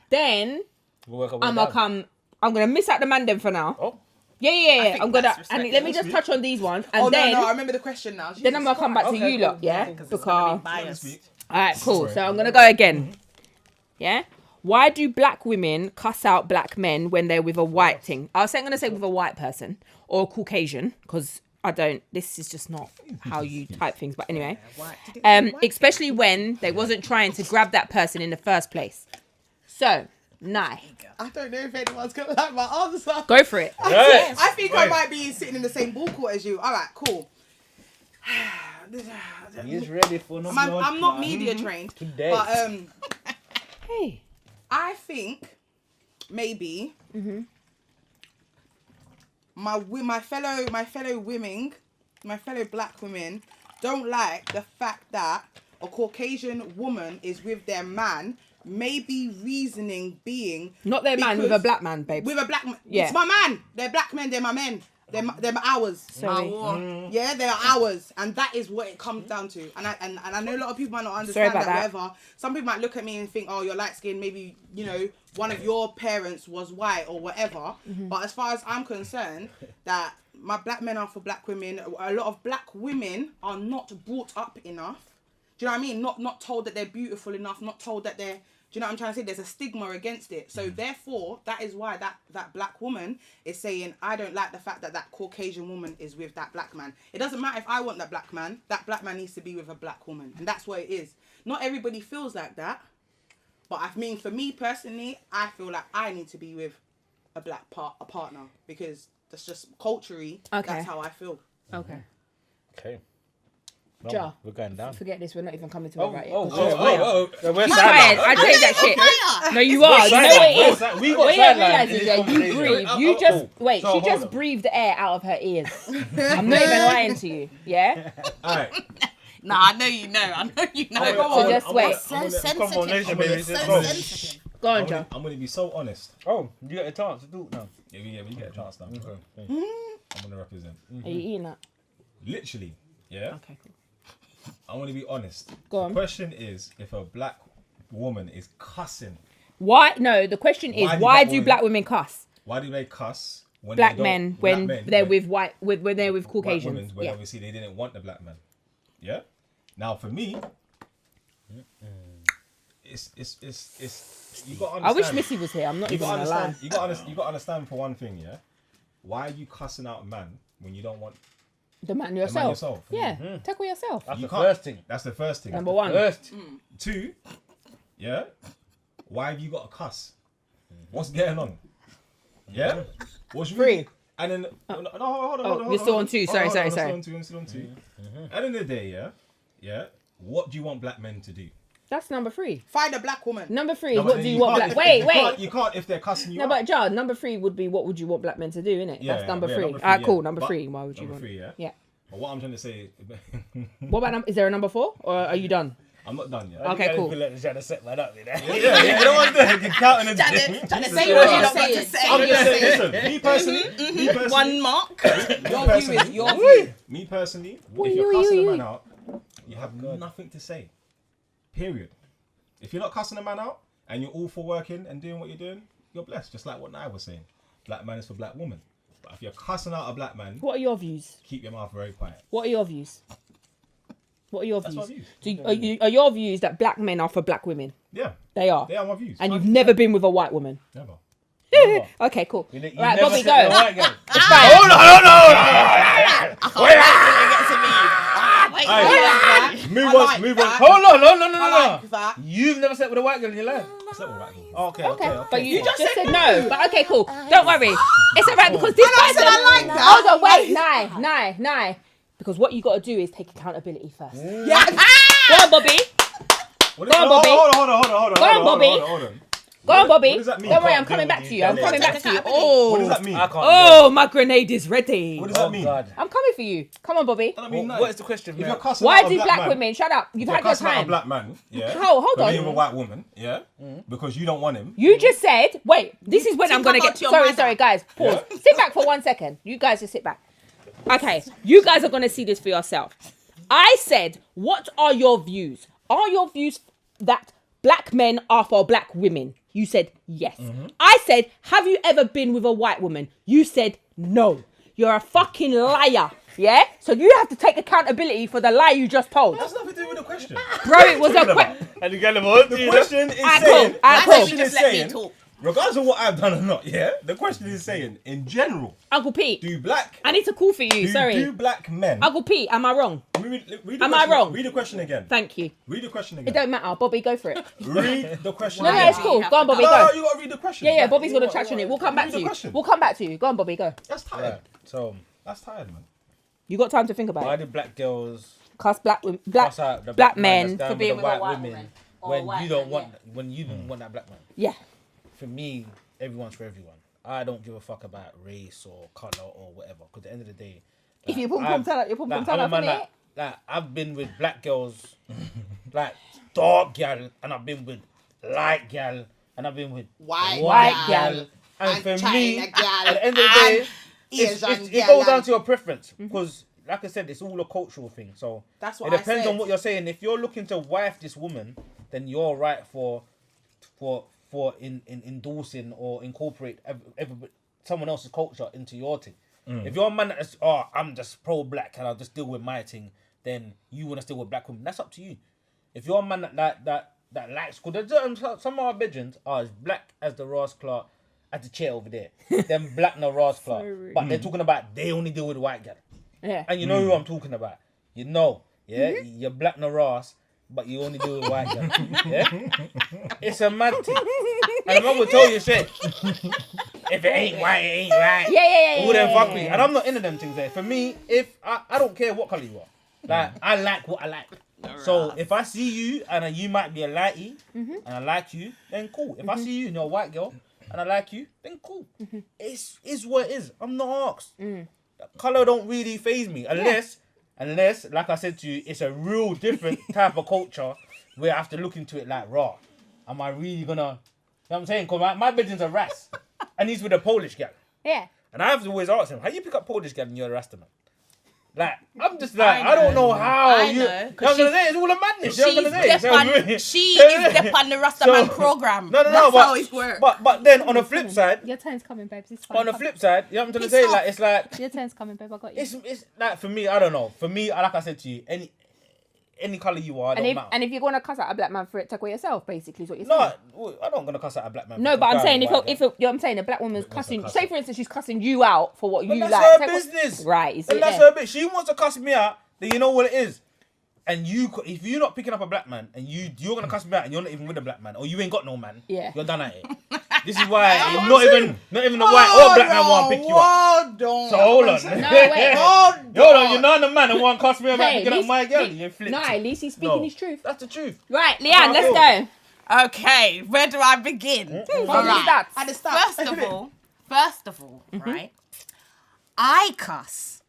Then We'll work our way I'm down. gonna miss out the man then for now. Oh. Yeah. think I'm gonna that's and let me just touch on these ones and Oh then no, I remember the question now. then I'm gonna come back to Okay, you cool. lot. Yeah, Because it's gonna be because biased. alright, cool. So I'm gonna go again. Yeah. Why do black women cuss out black men when they're with a white thing? I was going to say with a white person or Caucasian, because this is just not how you type things. But anyway, especially when they wasn't trying to grab that person in the first place. So, Nye. I don't know if anyone's going to like my answer. Go for it. I think I might be sitting in the same ball court as you. All right, cool. He's ready for no I'm not media trained. Today. But Hey. I think maybe my fellow black women don't like the fact that a Caucasian woman is with their man. Maybe reasoning being Not their man, with a black man, babe. with a black man. Yeah. It's my man. They're black men. They're my men. They're ours. Sorry. Yeah, they're ours, and that is what it comes down to. And I know a lot of people might not understand Sorry about that. Whatever. Some people might look at me and think, oh, you're light skinned. Maybe one of your parents was white or whatever. But as far as I'm concerned, that my black men are for black women. A lot of black women are not brought up enough. Do you know what I mean? Not told that they're beautiful enough. Not told that they're. Do you know what I'm trying to say? There's a stigma against it. So therefore, that is why that black woman is saying, I don't like the fact that Caucasian woman is with that black man. It doesn't matter if I want that black man needs to be with a black woman. And that's what it is. Not everybody feels like that. But I mean, for me personally, I feel like I need to be with a partner. Because that's just culturally, that's how I feel. Okay. Okay. Ja. We're going down. Forget this. We're not even coming to it right yet. We're Quiet. I tell you that shit. No, you are. You know what it is. We What got you don't realise is that you breathe. You just wait. She just breathed air out of her ears. I'm not even lying to you. Yeah. All right. Nah, I know you know. So just wait. So sensitive. Convo.nation, baby. So Go. sensitive. Go on, Joe. I'm gonna be so honest. Oh, you get a chance to do it now. Yeah, we get a chance now. Okay. I'm gonna represent. Are you eating that? Literally, yeah. Okay, cool. I want to be honest. Go on. The question is, if a black woman is cussing, Why? No, the question is, why do black women cuss? why do they cuss when Black they don't- men when black men, they're when- when they're with white Caucasians. women, when Yeah. obviously they didn't want the black man. Yeah. Now for me, it's you got to understand. I wish Missy was here. I'm not You even got gonna to lie. understand. You got to understand for one thing, yeah. Why are you cussing out a man when you don't want? The man yourself. yourself. Yeah. Tackle yourself. That's You the can't- first thing. That's the first thing. Number one. First. 2, yeah. Why have you got a cuss? What's going on? Yeah. What's Three. And then hold on. you're still on 2. Sorry. I'm still on 2. At the end of the day, yeah. What do you want black men to do? That's number 3. Find a black woman. Number 3 is No, but what then do you want can't black? if- Wait. You can't if they're cussing you. No, out. but John, number 3 would be what would you want black men to do, innit? Yeah, That's number yeah, 3. number Alright, three, cool. yeah. Number But- 3. Why would you Number want? 3, yeah. Yeah. But what I'm trying to say, What about is there a number 4 or are you done? I'm not done yet. Okay, cool. Let the set man up, you know? Yeah, you don't want to you're counting and Trying to Say say what what you're you're not got to saying. say. I'm just saying, listen, me personally, One mark. Your view is your view. me personally, Oi, if you're oi, cussing oi, a oi. man out, you have nothing to say. Period. If you're not cussing a man out and you're all for working and doing what you're doing, you're blessed. Just like what Nia was saying. Black man is for black woman. But if you're cussing out a black man, What are your views? keep your mouth very quiet. What are your views? What are your That's views? my views. Are your views that black men are for black women? Yeah, They are. they are my views. And you've never been with a white woman. Never. Okay, cool. You Right, never Bobby, said go. the white girl. It's fine. Hold on. Move on. Hold on. No. That. You've never slept with a white girl in your life. It's not right. Okay. But you just said no. But okay, cool. Don't worry. It's alright because this person. I like that. Hold on, wait, Nye. Because what you got to do is take accountability first. Yeah. Go on, Bobby. Go on, Bobby. Hold on. Go on, Bobby. Hold on. Go on, Bobby. What does that mean? Don't worry, I'm Can't coming deal back with to you. you. I'm Don't coming take back to you. accountability. What does Oh. that mean? I can't. Oh, my grenade is ready. What does that mean? God. I'm coming for you. Come on, Bobby. I don't mean What is the question, If man? you're cussing Why out a do black man, women? Shut up. You've if you're had your cussing out a time. black man, yeah. Hold for on. being with a white woman, yeah. Because you don't want him. You just said, wait, this is when I'm going to about get, your sorry, mother. guys, pause. Sit back for 1 second. You guys just sit back. Okay, you guys are going to see this for yourself. I said, what are your views? Are your views that black men are for black women? You said yes. I said, have you ever been with a white woman? You said no. You're a fucking liar. Yeah? So you have to take accountability for the lie you just told. That's nothing to do with the question. Bro, it was a question. And you get them all. The question is Alright, saying. cool. Alright, I cool. Maybe just let me talk. regardless of what I've done or not, yeah, the question is saying, in general, Uncle Pete, I need to call for you. Sorry. Do black men... Uncle Pete, am I wrong? Am I wrong? Read the question again. Thank you. Read the question again. It don't matter. Bobby, go for it. Read the question No, again. it's cool. Go on, Bobby, No, go. you got to read the question. Yeah, Bobby's going to touch on it. We'll come back to you. We'll come back to you. Go on, Bobby, go. That's tired. Right. So That's tired, man. You got time to think about why it. do black girls Cuss black cuss out the black man men that's down for being with with the a white white women woman or a when white you don't man, want when you don't want that black man? Yeah. For me, everyone's for everyone. I don't give a fuck about race or colour or whatever. Because at the end of the day, If you pum turn up, you pum turn I'm a up, man innit? like I've been with black girls, like dark gal, and I've been with light gal, and I've been with White gal. And for me, China gal, at the end of the day, Asian it gal, goes down and- to your preference. Because, like I said, it's all a cultural thing. So That's what it I depends said. on what you're saying. If you're looking to wife this woman, then you're right for endorsing or incorporate someone else's culture into your thing. If you're a man that's I'm just pro-black and I'll just deal with my thing, then you want to deal with black women. That's up to you. If you're a man that likes, because some of our bedrooms are as black as the Ross Clark at the chair over there. Them black no Ross Clark, but they're talking about they only deal with white guy. Yeah. And you know who I'm talking about. You know, yeah, you're black no Ross, but you only deal with white guy. Yeah, it's a mad thing. And I'm gonna tell you shit. If it ain't white, it ain't right. Yeah. All them fuck me. And I'm not into them things there. For me, if I don't care what colour you are. Like, I like what I like. So if I see you and you might be a lighty and I like you, then cool. If I see you and you're a white girl and I like you, then cool. It's what it is. I'm not asked. Colour don't really faze me unless, like I said to you, it's a real different type of culture where I have to look into it like, raw. Am I really gonna... You know what I'm saying? Because my bedroom's a ras. And he's with a Polish gal. Yeah. And I have to always ask him, how you pick up Polish gal and you're a Rasta man? Like, I'm just like, I don't know how. I You know, know what I'm gonna say? It's all a madness. You know what I'm gonna say? She is Dep on the Rastaman program. No, That's how it works. But then on the flip side, Your turn's coming, babes. It's fine. on the flip side, you know what I'm trying to Piss say? off. Like, it's like, Your turn's coming, babe. I got you. it's like, for me, I don't know. For me, like I said to you, any colour you are, don't matter. And if you're gonna cuss out a black man for it, take away yourself. Basically, is what you're saying. No, I'm not gonna cuss out a black man. No, for but I'm guy saying with if white you guy. know what I'm saying, a black woman's cussing. cuss Say her. for instance, she's cussing you out for what But you that's like. her business. Right? Is And it that's there? her bitch. She wants to cuss me out. Then you know what it is. And if you're not picking up a black man and you're gonna cuss me out and you're not even with a black man or you ain't got no man, Yeah. you're done at it. This is why not even the white or black man want to pick you up. So hold on. No, wait. Hold on, you're not the man and want to cuss me about Hey, picking up my girl. Lee- You flipped. No, at least he's speaking his truth. That's the truth. Right, Leanne, let's go. Okay, where do I begin? All Alright. right. At the start. First of all, right? I cuss.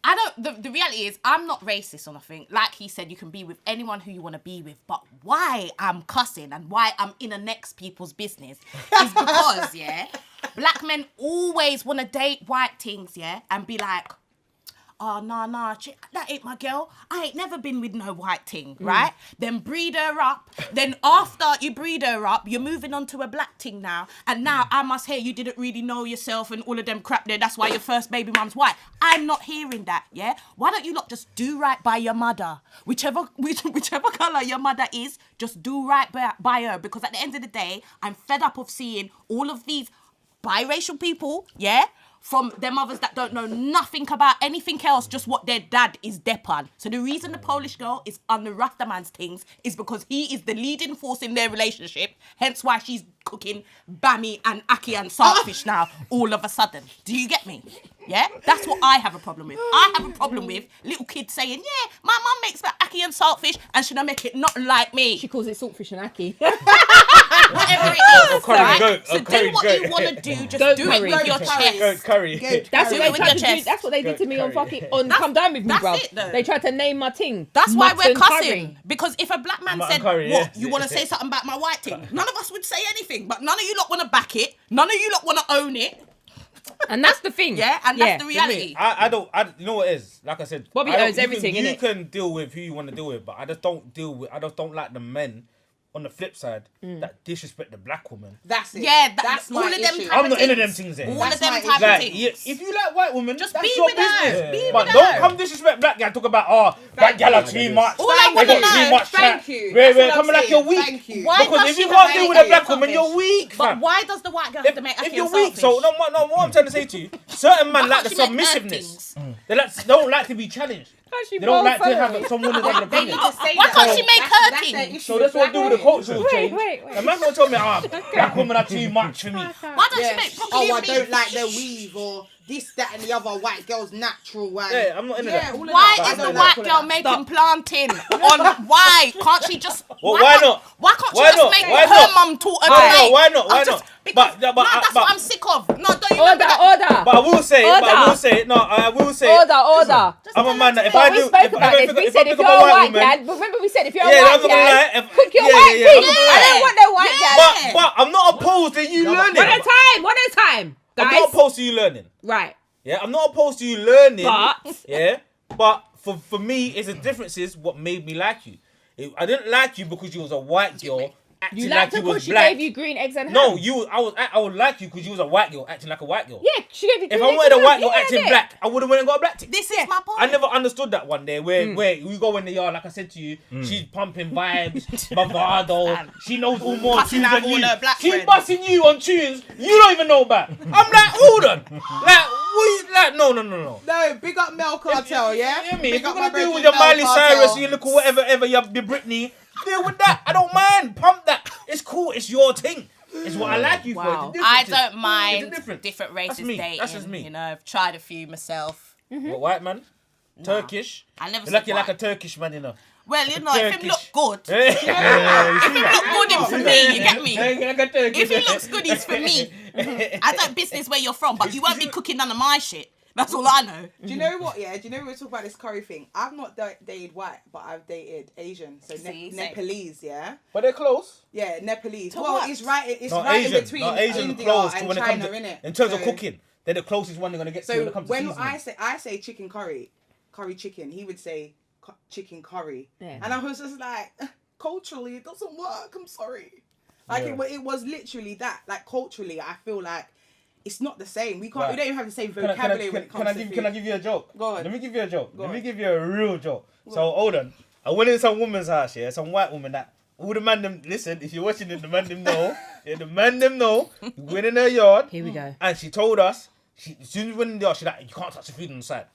I don't. The reality is, I'm not racist or nothing. Like he said, you can be with anyone who you want to be with. But why I'm cussing and why I'm in the next people's business is because, black men always want to date white things, and be like, oh, nah, that ain't my girl. I ain't never been with no white thing, right? Then breed her up. Then after you breed her up, you're moving on to a black thing now. And now I must hear you didn't really know yourself and all of them crap there. That's why your first baby mum's white. I'm not hearing that, Why don't you lot just do right by your mother? Whichever colour your mother is, just do right by her. Because at the end of the day, I'm fed up of seeing all of these biracial people, from their mothers that don't know nothing about anything else, just what their dad is dep on. So the reason the Polish girl is on the Rastaman's things is because he is the leading force in their relationship, hence why she's cooking bami and ackee and saltfish now, all of a sudden. Do you get me? Yeah? That's what I have a problem with. I have a problem with little kids saying, my mum makes ackee and saltfish and she don't make it not like me. She calls it saltfish and ackee. Whatever it is, curry right? goat, So do curry what goat. you want to do, just Goat do curry. it with your Goat chest. Curry. That's Do what it they with tried your to do. chest. That's what they did to me on Curry. Come Down With Me, That's bruv. it, though. They tried to name my ting. That's why we're Mutton cussing. curry. Because if a black man Mutton said, curry, what, yeah. you want to say something about my white thing? None of us would say anything, but none of you lot want to back it. None of you lot want to own it. And that's the thing. And that's the reality. I don't. You know what it is? Like I said, Bobby I don't- owns everything, You innit? can deal with who you want to deal with, but I just don't like the men on the flip side that disrespect the black woman. That's it. Yeah, that's all my of them issue. type I'm not things. into them things there. All That's of them my type issue. of Like, things. if you like white women, Just that's be your with her. business. Be But with don't her. come disrespect black guy. Talk about black gal are too much. All I They wanna got know- too much Thank chat. you. We're That's what I'm coming like saying. you're weak. Thank you. Why Because does if she you have can't to deal with make a black it woman, you're selfish? weak, But fam. why does the white girl have to make her If feel you're weak, so selfish? no, what I'm trying to say to you, certain men like the can't she make her submissiveness. things? They don't like to be challenged. They don't like to have someone who's got an They need opinion. to say Why that. can't she make her That's their thing? issue So that's what I do with the black cultural women. change. wait. The man will tell me, black women are too much for me. Why don't Yeah. she make Oh, I properly? don't like their weave or this, that, and the other. White girl's natural. And Yeah, I'm not into that. all of Why that. is I the don't white like all girl of that. making planting on? Why can't she just? Well, why can't- not? Why can't she Why just not? make Why her not? mum taught her Why to not? make? Why not? Why I'm just- not? Because, But- no, that's but- what I'm sick of. No, don't you remember that? Order. But I will say, Order. I'm a man that if But I we do, spoke about this. We said if you're a white dad, remember we said if you're a Yeah, white I'm not gonna lie, dad, if- cook your yeah, white yeah, thing. I'm not gonna I lie. don't want no white dad. but I'm not opposed to you learning. One at a time, I'm not guys. opposed to you learning. Right. Yeah, I'm not opposed to you learning. But- yeah, but for me, it's the difference is what made me like you. I didn't like you because you was a white girl acting You like liked her you because was she black. gave you green eggs and ham. No, I would like you because you was a white girl acting like a white girl. Yeah, she gave you green If I eggs wanted a and white ham. girl Yeah, acting yeah. black, I would have went and got a black tick. This is my point. I never understood that one day where we go in the yard, like I said to you, she's pumping vibes, bravado, she knows all more Cussing tunes out than all you. her black She's friends. busting you on tunes you don't even know about. I'm like, hold on. No. No, big up Mel Cartel, yeah? You hear me? Big If you're up my gonna deal brethren with your Mel Miley Cartel. Cyrus, you look at whatever, your Britney, deal with that. I don't mind. Pump that. It's cool. It's your thing. It's what I like you Wow. for. It's a I difference. don't mind It's a difference. different races That's me. dating. That's just me. You know, I've tried a few myself. What, white man? Turkish? I never You're said like you're like a white. Turkish man, you know. Well, you know, if him Turkish. look good, Yeah, if him look good, him for me. You get me? Like a Turkish. If he looks good, he's for me. I don't business where you're from, but you won't be cooking none of my shit. That's all I know. Do you know what, yeah? Do you know we were talking about this curry thing? I've not dated white, but I've dated Asian. So See, same. Nepalese, yeah? But they're close. Yeah, Nepalese. To well, what? it's right in Asian. between Not Asian India close to and when it China, comes to, innit? in terms of So- cooking. They're the closest one they're gonna get to when So it comes to when seasoning. I say chicken curry chicken, he would say chicken curry, Yeah. and I was just like, culturally, it doesn't work. I'm sorry. Like Yeah. it was literally that. Like culturally, I feel like it's not the same. We can't. Right. We don't even have the same Can I- vocabulary when it comes to food. Can I give you a joke? Go on. Let me give you a joke. Let me on. give you a real joke. So hold on. I went in some woman's house, yeah, some white woman that all the man them listen, if you're watching it, the man them know. Yeah, the man them know. We went in her yard Here we go. and she told us, as soon as we went in the yard, she's like, you can't touch the food on the side.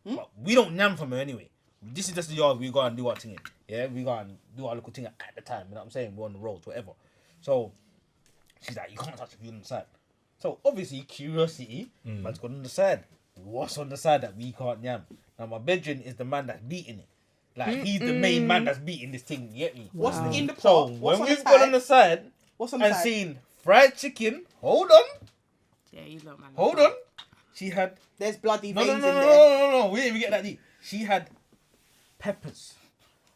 But we don't yam from her anyway. This is just the yard we go and do our thing in. Yeah, we go and do our little thing at the time. You know what I'm saying? We're on the roads, whatever. So she's like, you can't touch the food on the side. So obviously, curiosity, man's gone on the side. What's on the side that we can't yam? Now my bedroom is the man that's beating it. Like he's the main man that's beating this thing. You get me? What's in the pot? So What's when on we've the gone on side? the side What's on the and side? seen fried chicken, hold on, Yeah, you look, man. hold on. She had There's bloody no, veins no, in no, there. no. We didn't even get that deep. She had peppers.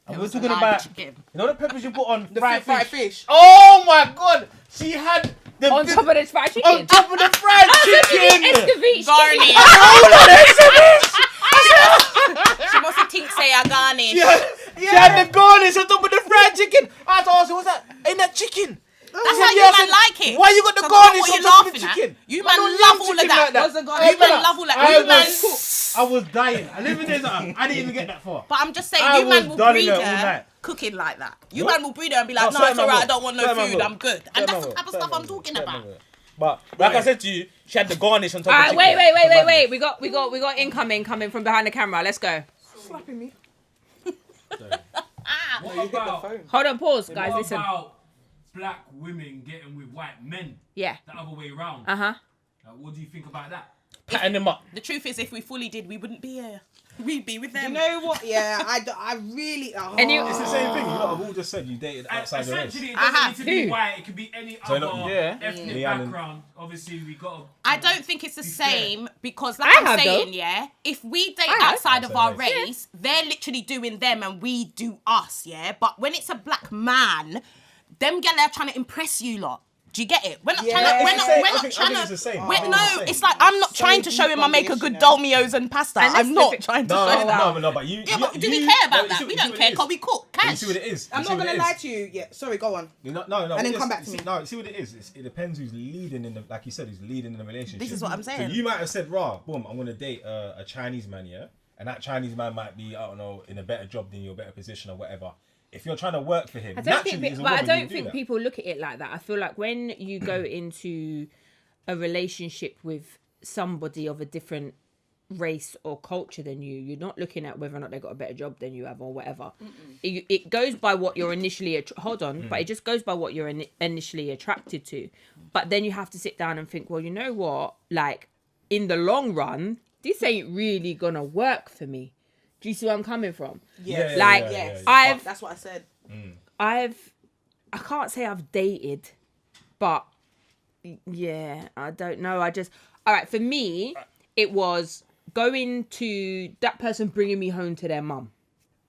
And There we're was a talking live about chicken. you know the peppers you put on The fried fried fish. fish. Oh my god! She had the On top of the fried chicken. on top of the fried chicken. Escovitch. Garnish. Hold on, that's She must have think say a garnish. She had the garnish on top of the fried chicken. I told her, what's that? Ain't that chicken? That's how you man like it. Why you got the So garnish what on you top of the laughing at? chicken? You I man don't love love all of chicken that. like that. What's the garnish? You man love all that. I You man. was dying. I live in this. I didn't even get that far. But I'm just saying, I you man was will done in breed there all her night. cooking like that. You What? man will breed her and be like, No, no, it's certain alright, I man don't want no will. Certain food, man I'm good. will. And that's Certain the type of man stuff will. I'm talking Certain about. man will. But like I said to you, she had the garnish on top of the Alright, chicken. wait. We got incoming coming from behind the camera. Let's go. Slapping me. What about, Hold on, pause, guys. what Listen. about black women getting with white men? Yeah. The other way around. Uh-huh. What do you think about that? Patting them up. The truth is, if we fully did, we wouldn't be here. We'd be with them. You know what? Yeah, I really. And you- It's the same thing. You lot have all just said you dated outside your race. Essentially, it I doesn't have. need to be Who? white. It could be any So other not- yeah. ethnic Me and- background. Obviously, we got. I don't think it's the Be fair. same because, like I I'm have, saying, though. yeah, if we date I have. outside of our Outside race, they're literally doing them and we do us, yeah. But when it's a black man, them gal are trying to impress you lot. Do you get it? We're not Yeah. trying to. It's the same. We're I not think trying it's the same. to. I Wait, think no, it's the same. it's like I'm not So trying to show him I deep make a on good this, you know. dolmios and pasta. And let's I'm not flip it- trying to show that. No, but you. Yeah, but do we you- care about no, you that? see- We you see don't what care it because is? we cook You cash. see what it is. I'm You see not what gonna it lie is. to you. Yeah, sorry, go on. No. And then yes, come back to you me. see- No, see what it is. It depends who's leading in the, like you said, who's leading in the relationship. This is what I'm saying. So you might have said, "Raw, boom, I'm gonna date a Chinese man, yeah," and that Chinese man might be, I don't know, in a better job than you, a better position or whatever. If you're trying to work for him, I don't naturally, think, as a but I woman, don't you do think that. people look at it like that. I feel like when you go into a relationship with somebody of a different race or culture than you, you're not looking at whether or not they got a better job than you have or whatever. It goes by what you're initially but it just goes by what you're initially attracted to. But then you have to sit down and think, well, you know what? Like in the long run, this ain't really gonna work for me. Do you see where I'm coming from? Yes. Like, Yes. I've That's what I said. I can't say I've dated, but yeah, I don't know. All right, for me, it was going to that person bringing me home to their mum.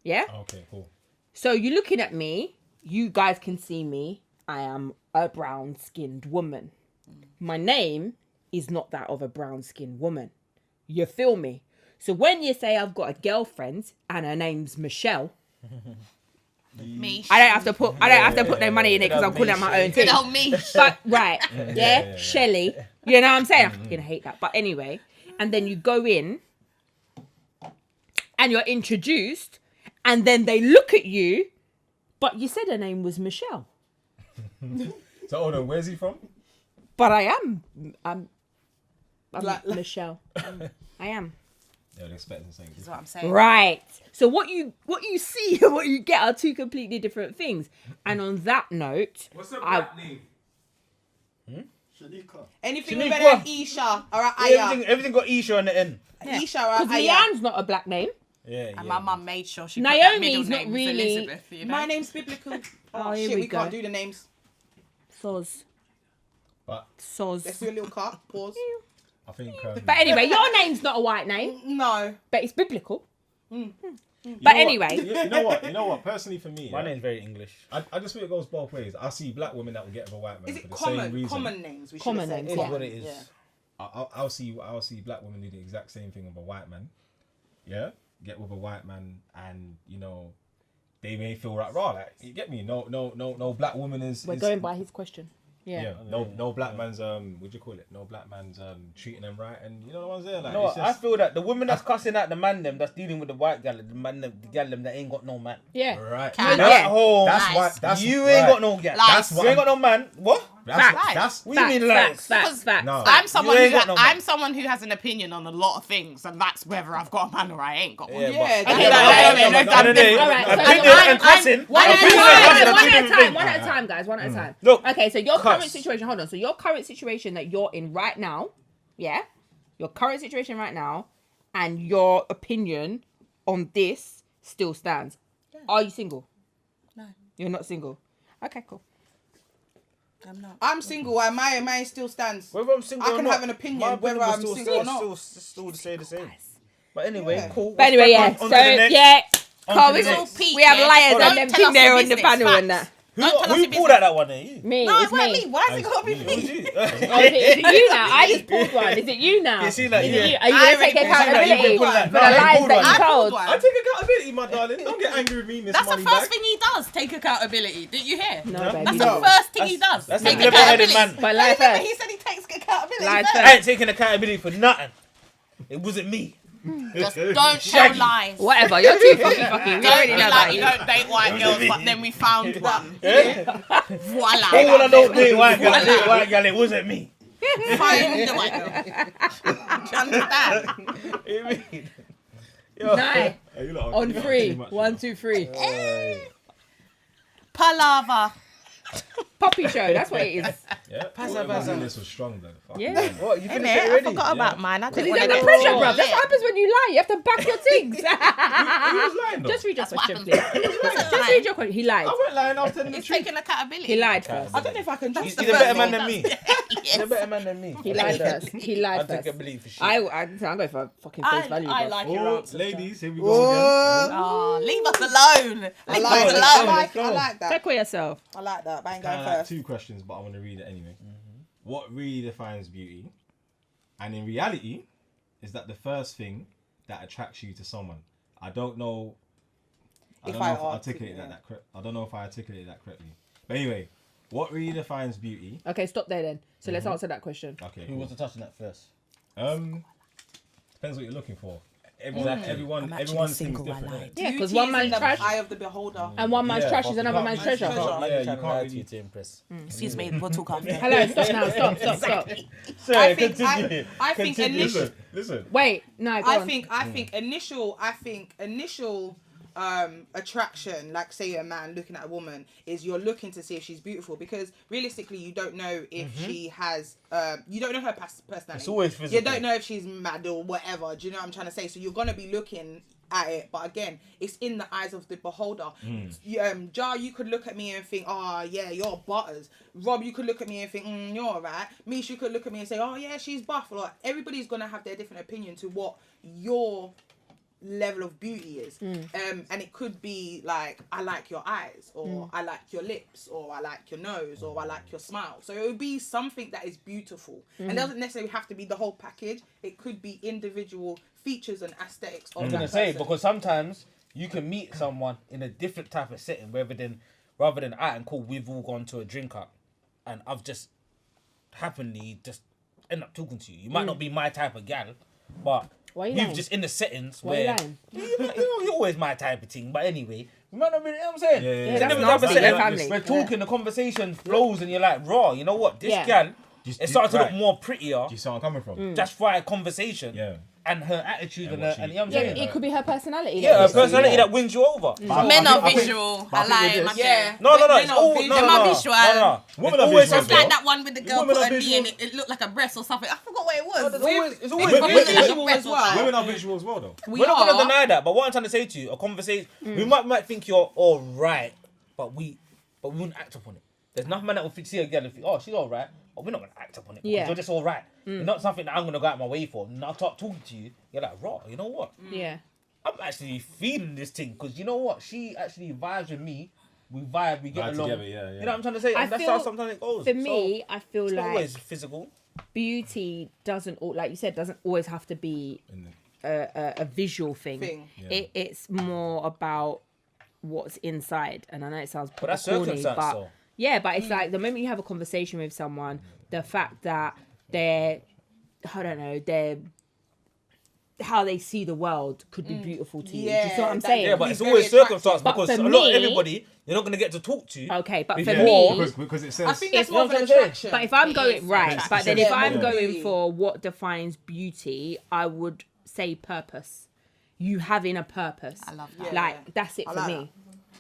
Yeah? Okay, cool. So you're looking at me, you guys can see me. I am a brown skinned woman. My name is not that of a brown skinned woman. You feel me? So when you say I've got a girlfriend and her name's Michelle, Me. I don't have to put no money in it because I'm calling out my own thing. Good old me. But right, yeah, Shelley. You know what I'm saying? I'm gonna hate that. But anyway, and then you go in and you're introduced, and then they look at you, but you said her name was Michelle. So hold on, where's he from? But I'm Like- Michelle. I am. Yeah, they're expecting something. That's what I'm saying. Right. So what you see and what you get are two completely different things. And on that note, What's a black name? Anything Shaniqua. with better than Isha or Aya. Everything got Isha on the end. Isha or because Aya. Leanne's not a black name. Yeah, And my mum made sure she put that Naomi's middle not name really- Elizabeth, you know? My name's biblical. Oh, Oh, here shit, we we go. can't do the names. Soz. But Let's do a little cut. Pause. I think. But anyway, your name's not a white name, No. but it's biblical. you But know anyway. what? You know what? Personally, for me, My yeah, name's very English. I just think it goes both ways. I see black women that will get with a white man Is for it the same common? reason. Common names. We should Common have said. names, It is yeah. what it is. Yeah. I'll see black women do the exact same thing with a white man. Yeah, get with a white man, and they may feel like raw. Like you get me? No black woman is. We're going by his question. Yeah. No black man's what'd you call it? No black man's treating them right, and you know the ones there. Like No, it's I just, feel that the women that's cussing at the man them that's dealing with the white gal, the gal them that ain't got no man. Yeah. right. Cat. That whole That's Nice. why. That's you right. ain't got no gal. Lies. You ain't got no man. What? That's What do you mean lies? Facts. I'm You someone ain't got no man. I'm someone who has an opinion on a lot of things, and that's whether I've got a man or I ain't got one. Yeah, Yeah. but- Okay, Yeah, right, but- okay, but- all right, so opinion I'm- and cussing. One at a Opinion time, and cussing are one two at a different time, things. one at a time, guys, one at a time. Look, Okay, so your current cuss. situation, hold on. So your current situation that you're in right now, yeah? Your current situation right now and your opinion on this still stands. Are you single? No, You're not single. Okay, cool. I'm not. I'm single and mine still stands. Whether I'm single I or can not, have an opinion my whether will I'm still single or stand, not. Still say the same. But anyway, Yeah. cool. But anyway, yeah. On So, to the next. yeah. On Carl, to we the next. we have liars Don't and them tell thing us there your on the business, panel and facts. that. Don't tell us Who your pulled business. out that one? You. Me, No, it's it weren't me. me. Why has it got to be It was me? you. Oh, is it you now? I just pulled one. Is it you now? You see that? Is Yeah. it you? Are you I going to already take pulled that. accountability You for pulled that. the No, you lies pulled that one. you I pulled told? one. I take accountability, my darling. Don't get angry with me, Miss That's the Money first Bag. thing he does. Take accountability. Did you hear? No, No. baby. That's no. the first thing he does. That's Take a level-headed accountability. man. But lie Remember, first. he said he takes accountability. Lie first. first. I ain't taking accountability for nothing. It wasn't me. Just don't tell lies. Whatever. You're too fucking. We Don't already be know like that. you don't date white girls, but then we found one. Voila. Oh, when I don't date white gal, I date white gal. It wasn't me. Find the white girl. Do you understand? You mean? Yo. Nine. Hey, you lot are- On you lot are three. too much, 1, you 2, 3. Palava. Puppy show. That's what it is. know. Yeah. This was strong though. Fuck. Yeah. What? You Innit? finished it I already? forgot about mine. I Because didn't he's want under to pressure, get bro. That's lit. what happens when you lie. You have to back your things. He was lying though. Just read your That's what question, please. happens. Just read your question. He lied. I went lying after the It's truth. taking accountability. He lied first. I don't know if I can He's just. a better man than me. Yes. He's a better man than me. He lied first. He lied I think I first. believe for shit. I'm going for fucking face value. I bro. like your Oh, answer. ladies, here we go again. Oh, leave us alone. Leave I us it. alone. like that. Tackle yourself. I like that. But I ain't I going like first. 2 questions, but I want to read it anyway. what really defines beauty, and in reality, is that the first thing that attracts you to someone. I don't know if I articulate that correctly. I don't know if I articulated that correctly. But anyway, what really defines beauty? Okay, stop there then. So let's answer that question. Okay, Who wants to touch on that first? Depends what you're looking for. Everyone thinks different. Yeah, because one man's the trash eye of the beholder. and one man's trash is another man's treasure. Yeah, you can't really. to impress. Excuse me, we'll talk after. Hello, stop now. Stop. I think initial. Listen. Wait, no, go on. I think initial attraction, like say a man looking at a woman, is you're looking to see if she's beautiful, because realistically you don't know if she has you don't know her personality. It's always physical. You don't know if she's mad or whatever. Do you know what I'm trying to say? So you're gonna be looking at it, but again, it's in the eyes of the beholder. Jar, you could look at me and think, oh yeah, you're butters. Rob, you could look at me and think, you're alright. Mish, you could look at me and say, oh yeah, she's buff. Like, everybody's gonna have their different opinion to what your level of beauty is. And it could be like, I like your eyes, or I like your lips, or I like your nose, or I like your smile. So it would be something that is beautiful, and it doesn't necessarily have to be the whole package. It could be individual features and aesthetics of I'm that gonna say, person. because sometimes you can meet someone in a different type of setting, rather than out and cool, we've all gone to a drink up, and I've just happily just end up talking to you. You might not be my type of gal, but Why you we've lying? just in the settings Why you where lying? you're always my type of thing. But anyway, we might not be. You know what I'm saying? Yeah, Yeah, that's Different nasty. type of setting, We're family. We're talking, the conversation flows, and you're like, raw. You know what? This Yeah. gal, Just- it starts to look right. more prettier. Do you see where I'm coming from? Just for a conversation. Yeah. And her attitude And and, what her, and she- you know what I'm Yeah, saying? it could be her personality. Yeah, her that personality yeah. that wins you over. Men are visual. I lie. with my this- dear. No, Men it's are all visual. Them are visual. Women It's are always visual. It's like that one with the girl Women put are a knee and visual. it looked like a breast or something. I forgot what it was. It's always We're visual. visual as well. Women are visual as well, though. We're not gonna deny that, but what I'm trying to say to you, a conversation, we might think you're all right, but we wouldn't act upon it. There's enough men that will see a girl and think, oh, she's all right, but we're not gonna act upon it. Yeah. Because you're just all right. You're not something that I'm gonna go out my way for. And I'll start talking to you. You're like, raw. You know what? Yeah. I'm actually feeling this thing because you know what? She actually vibes with me. We vibe. We get Vibe along. together, yeah. You know what I'm trying to say? I And that's feel- how sometimes it goes. For me, I feel it's not like always physical. beauty like you said, doesn't always have to be a visual thing. Yeah. It's more about what's inside. And I know it sounds But that's corny, circumstance, but though. yeah, but it's like the moment you have a conversation with someone, the fact that they're, I don't know, they're how they see the world could be beautiful to you. Do you see what I'm that- saying? Yeah, but He's it's very always attractive. circumstance But because for a lot of me- everybody you're not gonna get to talk to. Okay, but for Before- me, Because it says. I think that's If- more of an you know what I'm saying? attraction. but if I'm It going is right, attraction. but then Yeah, if I'm yeah. going for what defines beauty, I would say purpose. You having a purpose. I love that. Like that's it I for like me.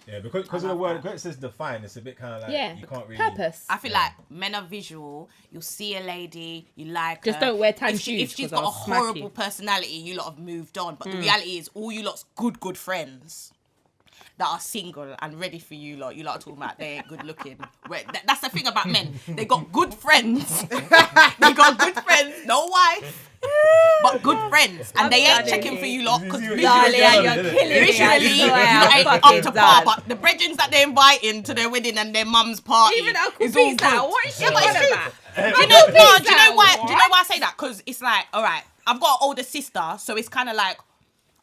Yeah, because of the word, because it says define, it's a bit kind of like, Yeah, you can't really. purpose. I feel like men are visual. You'll see a lady, you like Just her. don't wear tan If she- shoes If she's 'cause got a I'll smack horrible you. personality, you lot have moved on. But the reality is, all you lot's good friends that are single and ready for you lot. You lot are talking about they're good looking. That's the thing about men. They got good friends. They got good friends, no wife, but good friends, and they ain't checking for you lot because Darling, visually, you're killing me. visually, you lot ain't up to par. But the brethren that they're inviting to their wedding and their mum's party, Even Uncle is all P's now. good. What is she Yeah, but it's on true. about? Do you know? No, do you know Pizza, why? Do you know what? why I say that? Because it's like, all right, I've got an older sister, so it's kind of like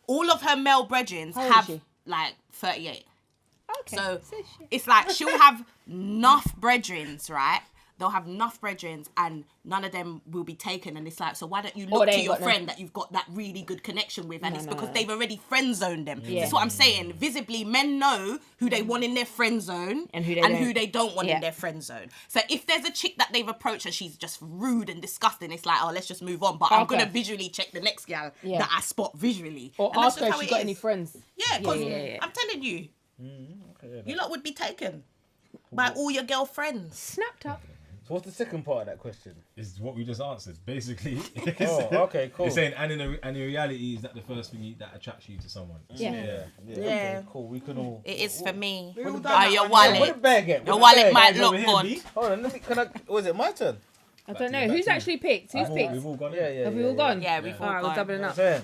all of her male brethren How old is have she? like 38. Okay. So it's like she'll have enough brethrens, right? They'll have enough brethrens and none of them will be taken. And it's like, so why don't you Or look they to ain't your got no- friend that you've got that really good connection with? And it's because no. they've already friend zoned them. Yeah. That's what I'm saying. Visibly, men know who they want in their friend zone And who they don't. want Yeah. in their friend zone. So if there's a chick that they've approached and she's just rude and disgusting, it's like, oh, let's just move on. But I'm Okay. going to visually check the next gal Yeah. that I spot visually. Or And that's ask her just if how she it got is. any friends. Yeah, because yeah. I'm telling you, you lot would be taken by all your girlfriends. Snapped up. So what's the second part of that question? Is what we just answered. Basically, Oh, okay, cool. it's saying, and in reality, is that the first thing that attracts you to someone? Yeah. Yeah. Okay, cool. We can all. It is for me. We all done Oh, that your one, wallet. What did Bear get? Your What did wallet Bear might get? look Over here, good. B. Hold on, let me. Can I? Was it my turn? I don't know. back Who's to you. actually picked? Who's picked? We've all gone. Yeah. Have we all gone? Yeah, we've all Alright, we're gone. doubling I'm up. saying.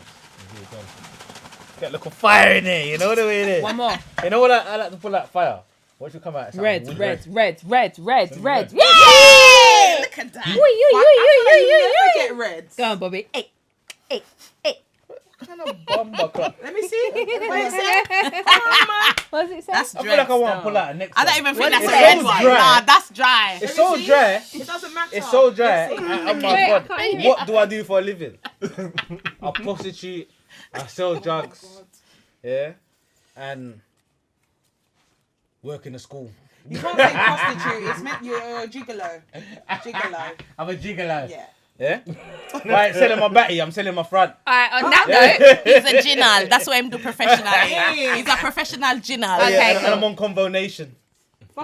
Get a little fire in there. You know the way it is. One more. You know what I like to pull out fire. What should come out? Red. Wood Red. red. Yeah! Yay! Look at that. that. I never get reds. Go on, Bobby. Hey. What kind of bumper club? Let me see. What it say? Come on, man. What does it say? That's I dry. feel like I want to pull out a next I don't one. even think What that's is a it? red It's one. dry. Nah, that's dry. It's so dry. It doesn't matter. It's so dry. Let's see. Oh my Wait, I god. can't hear. What do I do for a living? I prostitute. I sell drugs. Yeah. And work in a school. You can't say prostitute. It's meant you're a gigolo. Gigolo. I'm a gigolo. Yeah. Yeah? Right, selling my batty, I'm selling my front. Alright, on that note, He's a ginal. That's what I'm do professionally. He's a professional ginal. Okay, Yeah, cool. and I'm on Convo Nation.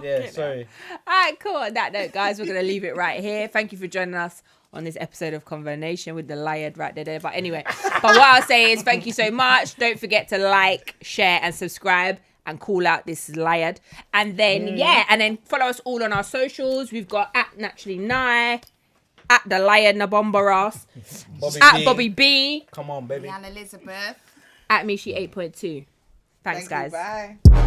Yeah, sorry. alright, cool. On that note, guys, we're gonna leave it right here. Thank you for joining us on this episode of Conversation with the Liad right there. But anyway, but what I'll say is thank you so much. Don't forget to like, share, and subscribe. And call out this Liad. And then, and then follow us all on our socials. We've got at Naturally Nye, at the Liad Nabombaras, at Bobby B, Come on, baby. Jan Elizabeth. at Mishi 8.2. Thanks, Thank guys. you. Bye.